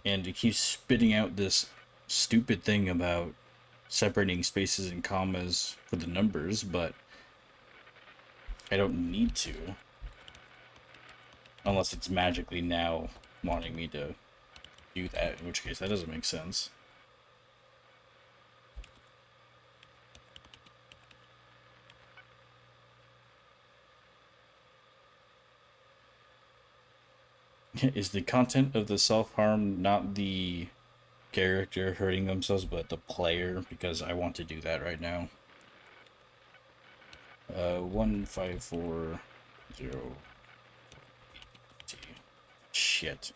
And it keeps spitting out this stupid thing about separating spaces and commas for the numbers, but I don't need to. Unless it's magically now wanting me to do that, in which case that doesn't make sense. Is the content of the self-harm not the character hurting themselves, but the player? Because I want to do that right now. 1540. Shit.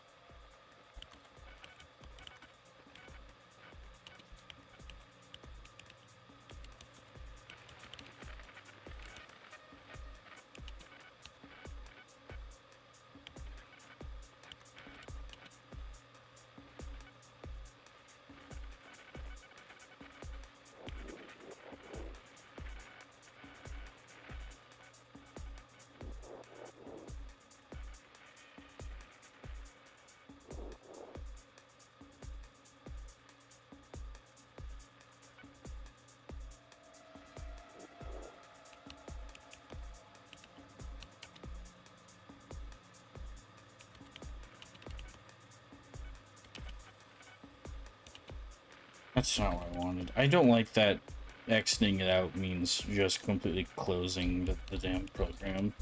That's not what I wanted. I don't like that exiting it out means just completely closing the damn program.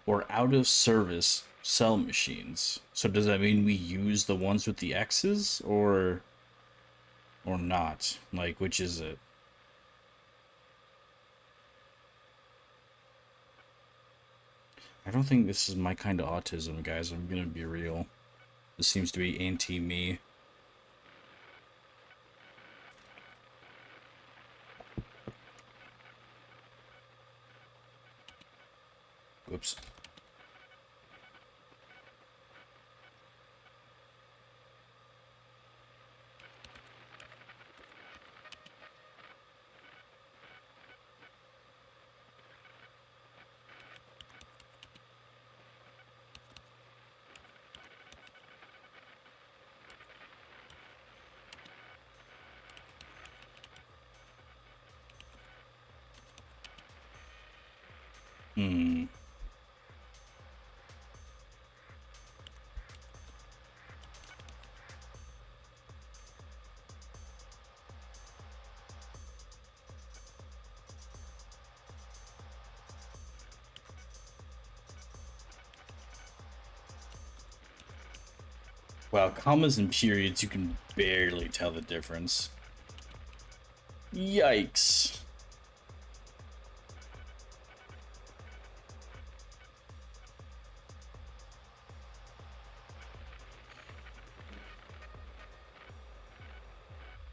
Or out of service cell machines. So does that mean we use the ones with the X's or not? Like, which is it? I don't think this is my kind of autism, guys. I'm gonna be real. This seems to be anti-me. Whoops. Hmm. Wow, commas and periods, you can barely tell the difference. Yikes.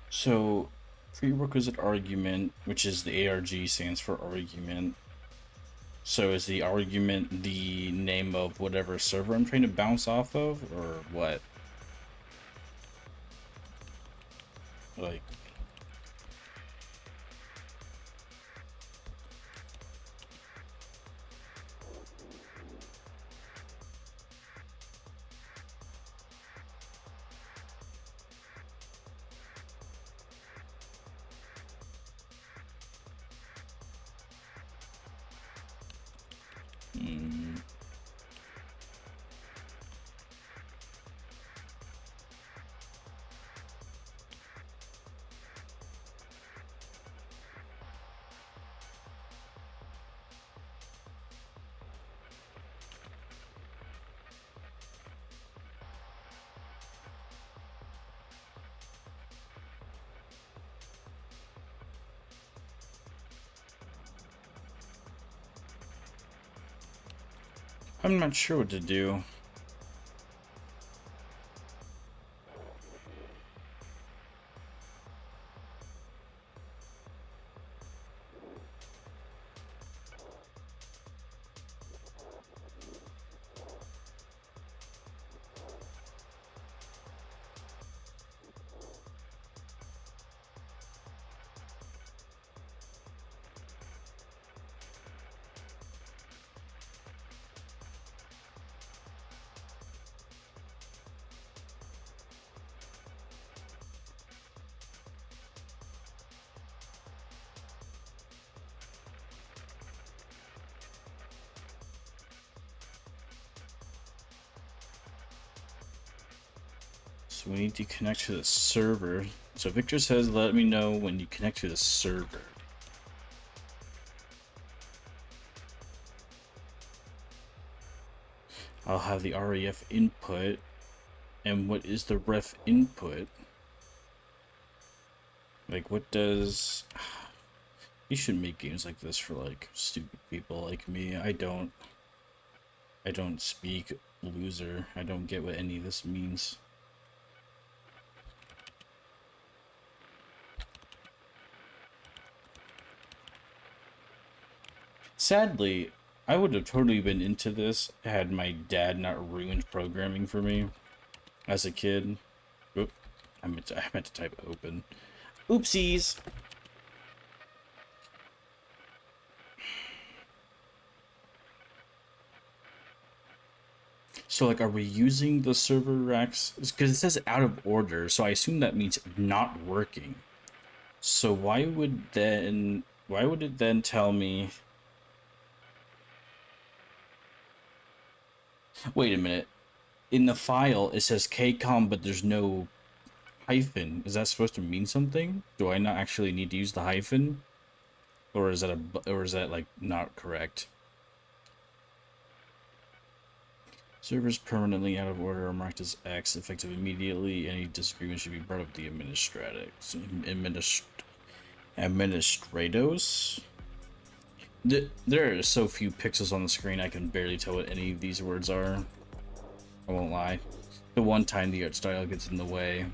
So, prerequisite argument, which is the ARG stands for argument. So is the argument the name of whatever server I'm trying to bounce off of, or what? Like, hmm. I'm not sure what to do. So we need to connect to the server. So Victor says, let me know when you connect to the server. I'll have the REF input. And what is the ref input? Like, what does... You should make games like this for, like, stupid people like me. I don't speak loser. I don't get what any of this means. Sadly, I would have totally been into this had my dad not ruined programming for me as a kid. Oop, I meant to type open. Oopsies! So, like, are we using the server racks? Because it says out of order, so I assume that means not working. So why would it then tell me... Wait a minute. In the file, it says KCOM, but there's no hyphen. Is that supposed to mean something? Do I not actually need to use the hyphen? Or is that like not correct? Servers permanently out of order are marked as X, effective immediately. Any disagreement should be brought up to the administrators. There are so few pixels on the screen, I can barely tell what any of these words are. I won't lie. The one time the art style gets in the way.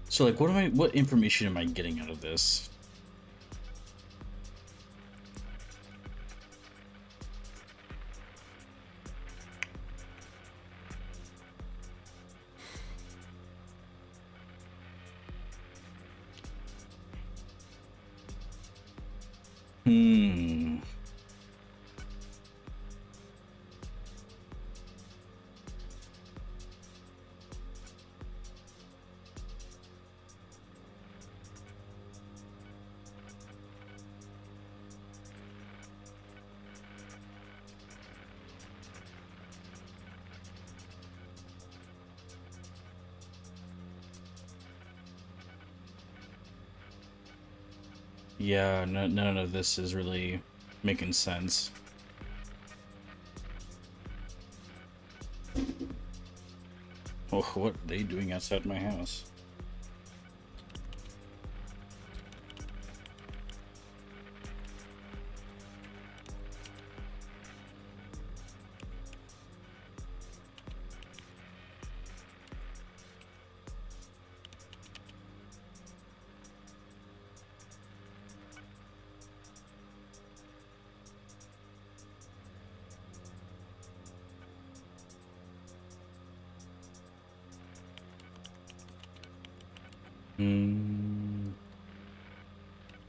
So, like, what information am I getting out of this? Yeah, none of this is really making sense. Oh, what are they doing outside my house?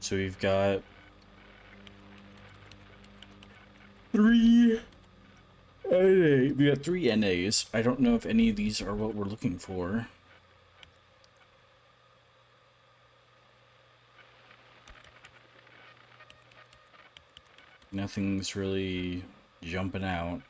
So we've got 3 NA. We got 3 NAs. I don't know if any of these are what we're looking for. Nothing's really jumping out.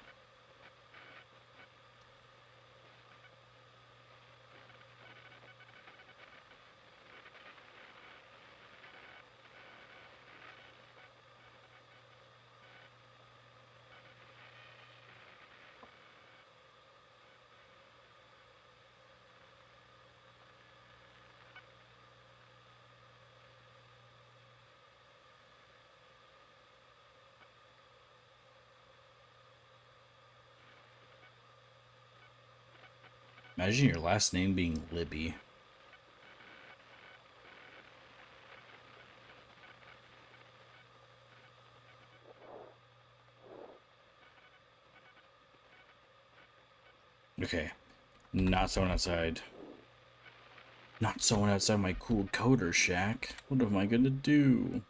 Imagine your last name being Libby. Okay, not someone outside. Not someone outside my cool coder shack. What am I gonna do?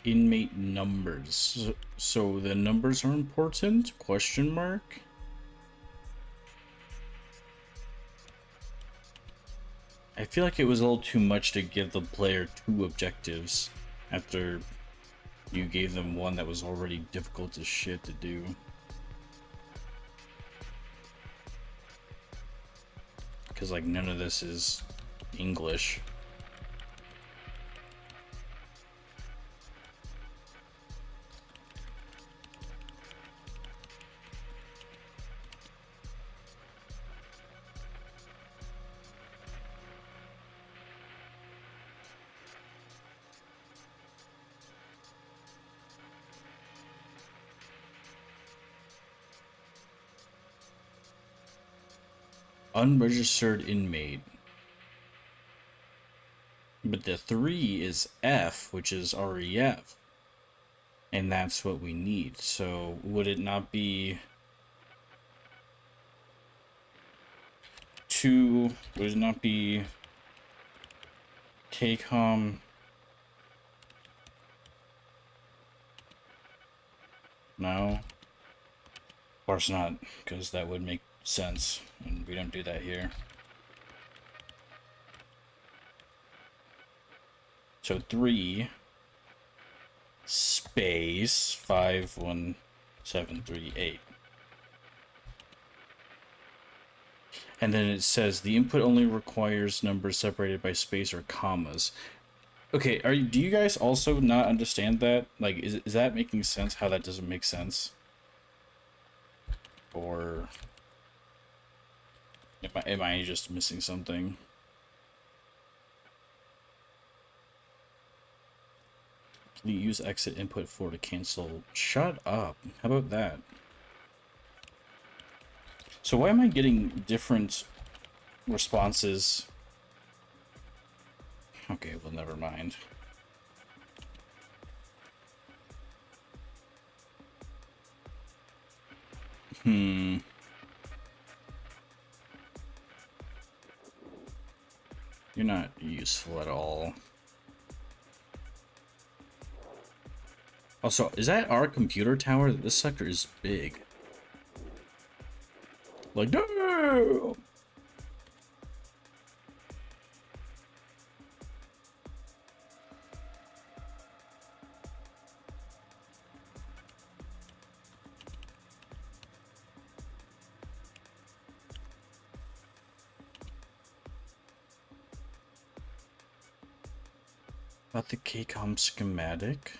Inmate numbers. So the numbers are important? Question mark? I feel like it was a little too much to give the player 2 objectives after you gave them one that was already difficult as shit to do. Because, like, none of this is English. Unregistered inmate. But the 3 is F, which is REF. And that's what we need. So would it not be 2? Would it not be KCOM? No. Of course not, because that would make sense, and we don't do that here. So 3 space 51738. And then it says the input only requires numbers separated by space or commas. Okay, do you guys also not understand that? Like, is that making sense? How that doesn't make sense? Or am I just missing something? Please use exit input 4 to cancel. Shut up. How about that? So why am I getting different responses? Okay, well, never mind. You're not useful at all. Also, is that our computer tower? This sucker is big. Like, no! About the KCOM schematic.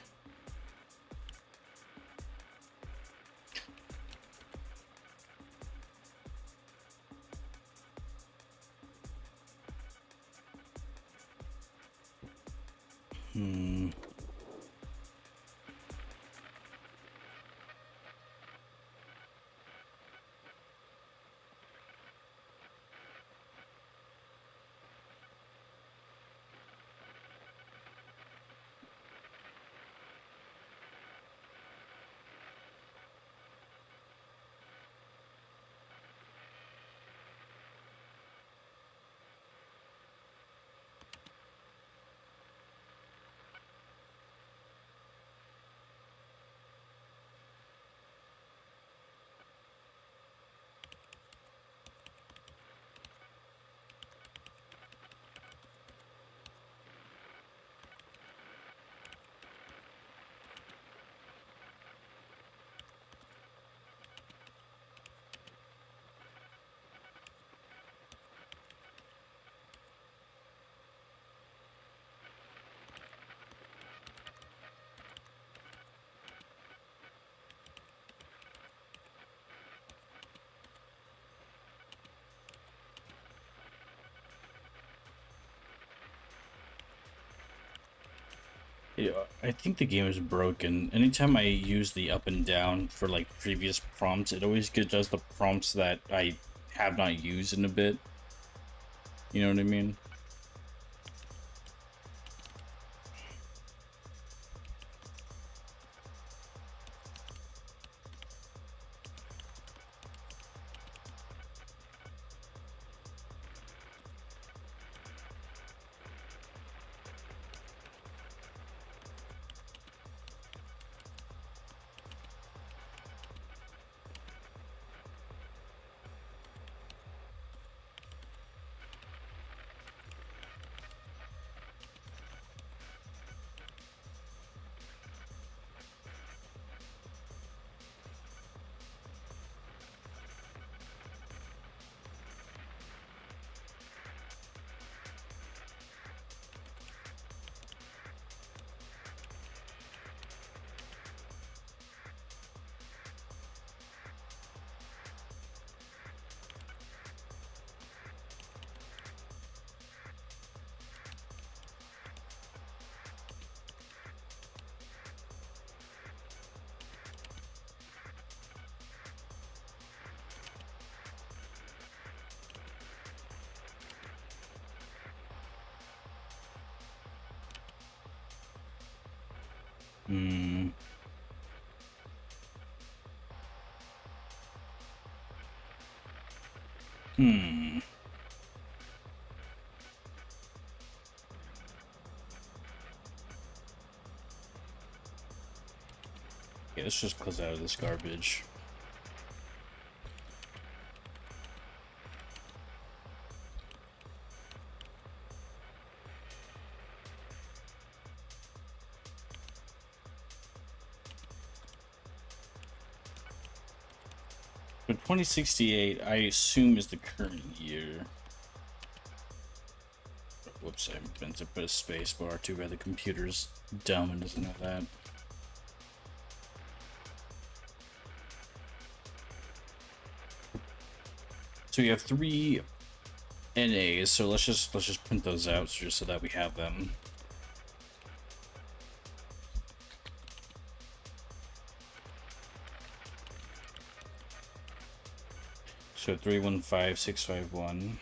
Yeah, I think the game is broken. Anytime I use the up and down for like previous prompts, it always does the prompts that I have not used in a bit. You know what I mean? Hmm. Hmm. Yeah, let's just close out of this garbage. But 2068, I assume, is the current year. Whoops, I meant to put a space bar. Too bad the computer's dumb and doesn't know that. So we have 3 NAs, so let's just print those out just so that we have them. So 315651.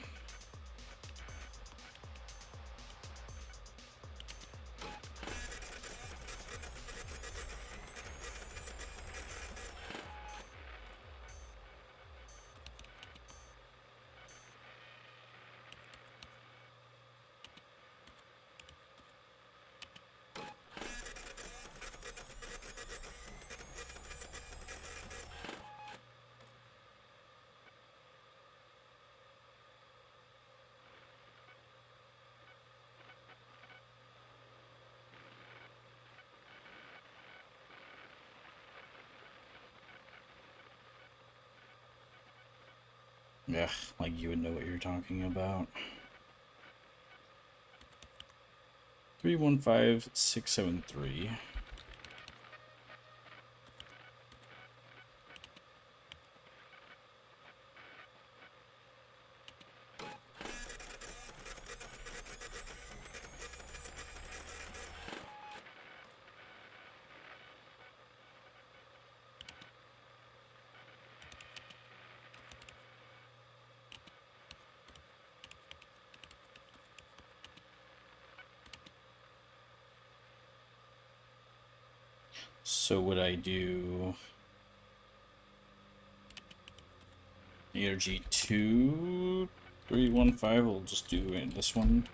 Ugh, like you would know what you're talking about. 315673. So would I do energy 2315? We'll just do this one.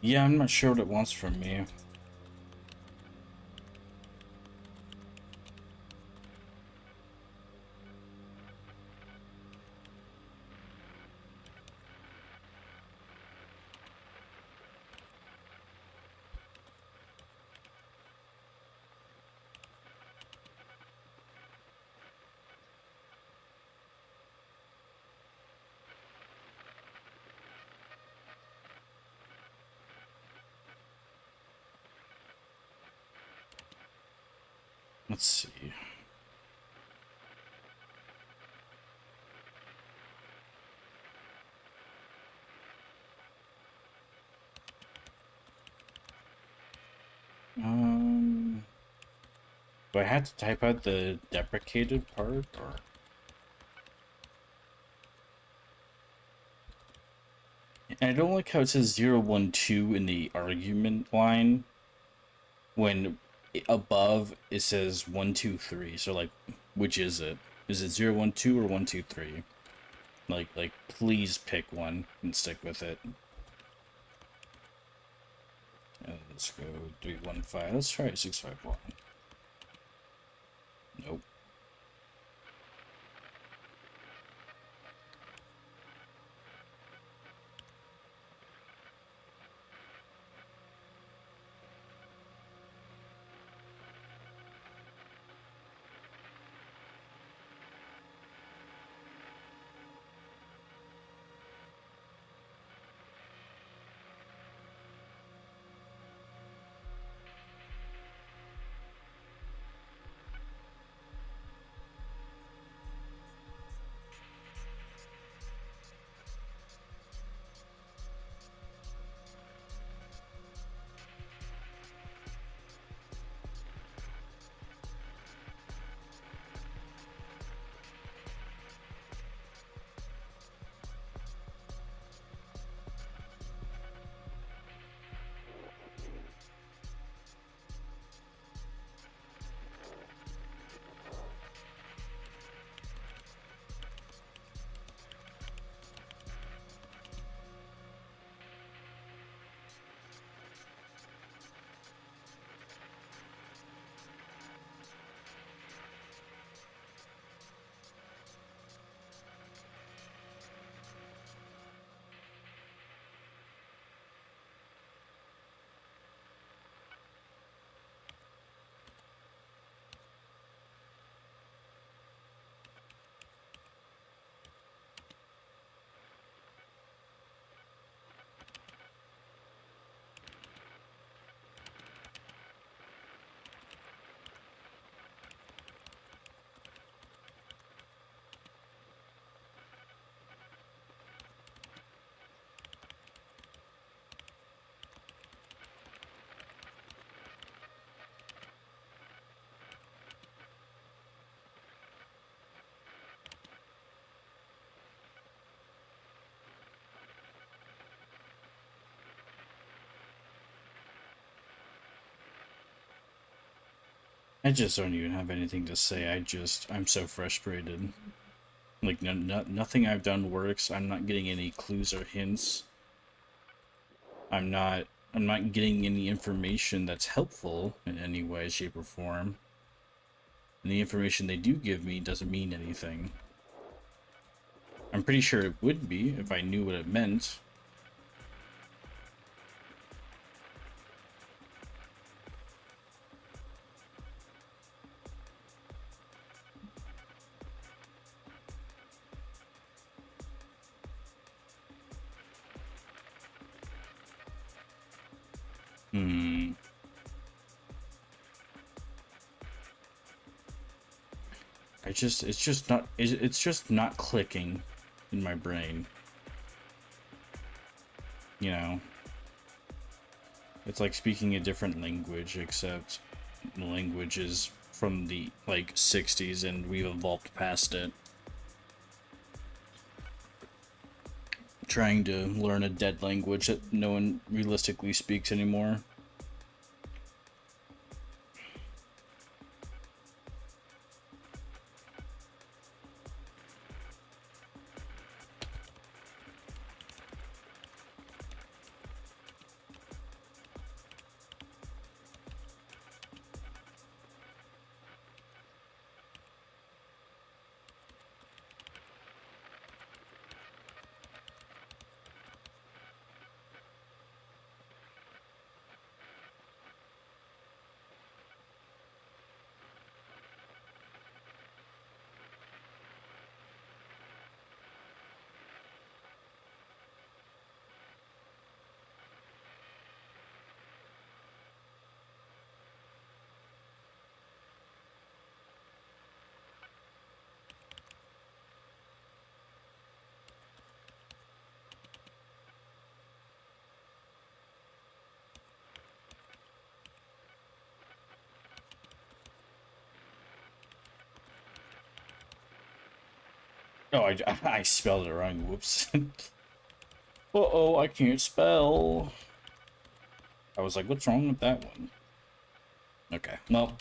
Yeah, I'm not sure what it wants from me. Let's see. Do I have to type out the deprecated part, or? And I don't like how it says 012 in the argument line when above it says 123. So like, which is it? Is it 012 or 123? Like, please pick one and stick with it. Let's go 315. Let's try 651. Nope. I just don't even have anything to say. I'm so frustrated. Like, nothing I've done works. I'm not getting any clues or hints. I'm not getting any information that's helpful in any way, shape, or form. And the information they do give me doesn't mean anything. I'm pretty sure it would be if I knew what it meant. It's just not clicking in my brain. You know, it's like speaking a different language, except the language is from the like 60s and we've evolved past it. Trying to learn a dead language that no one realistically speaks anymore. Oh, I spelled it wrong. Whoops. Uh-oh, I can't spell. I was like, what's wrong with that one? Okay, well.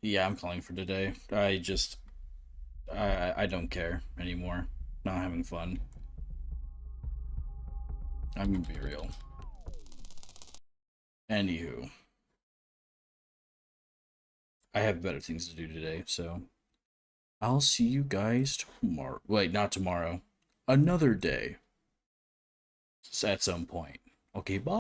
Yeah, I'm calling for today. I don't care anymore. Not having fun. I'm gonna be real. Anywho. I have better things to do today, so I'll see you guys tomorrow. Wait, not tomorrow. Another day. At some point. Okay, bye.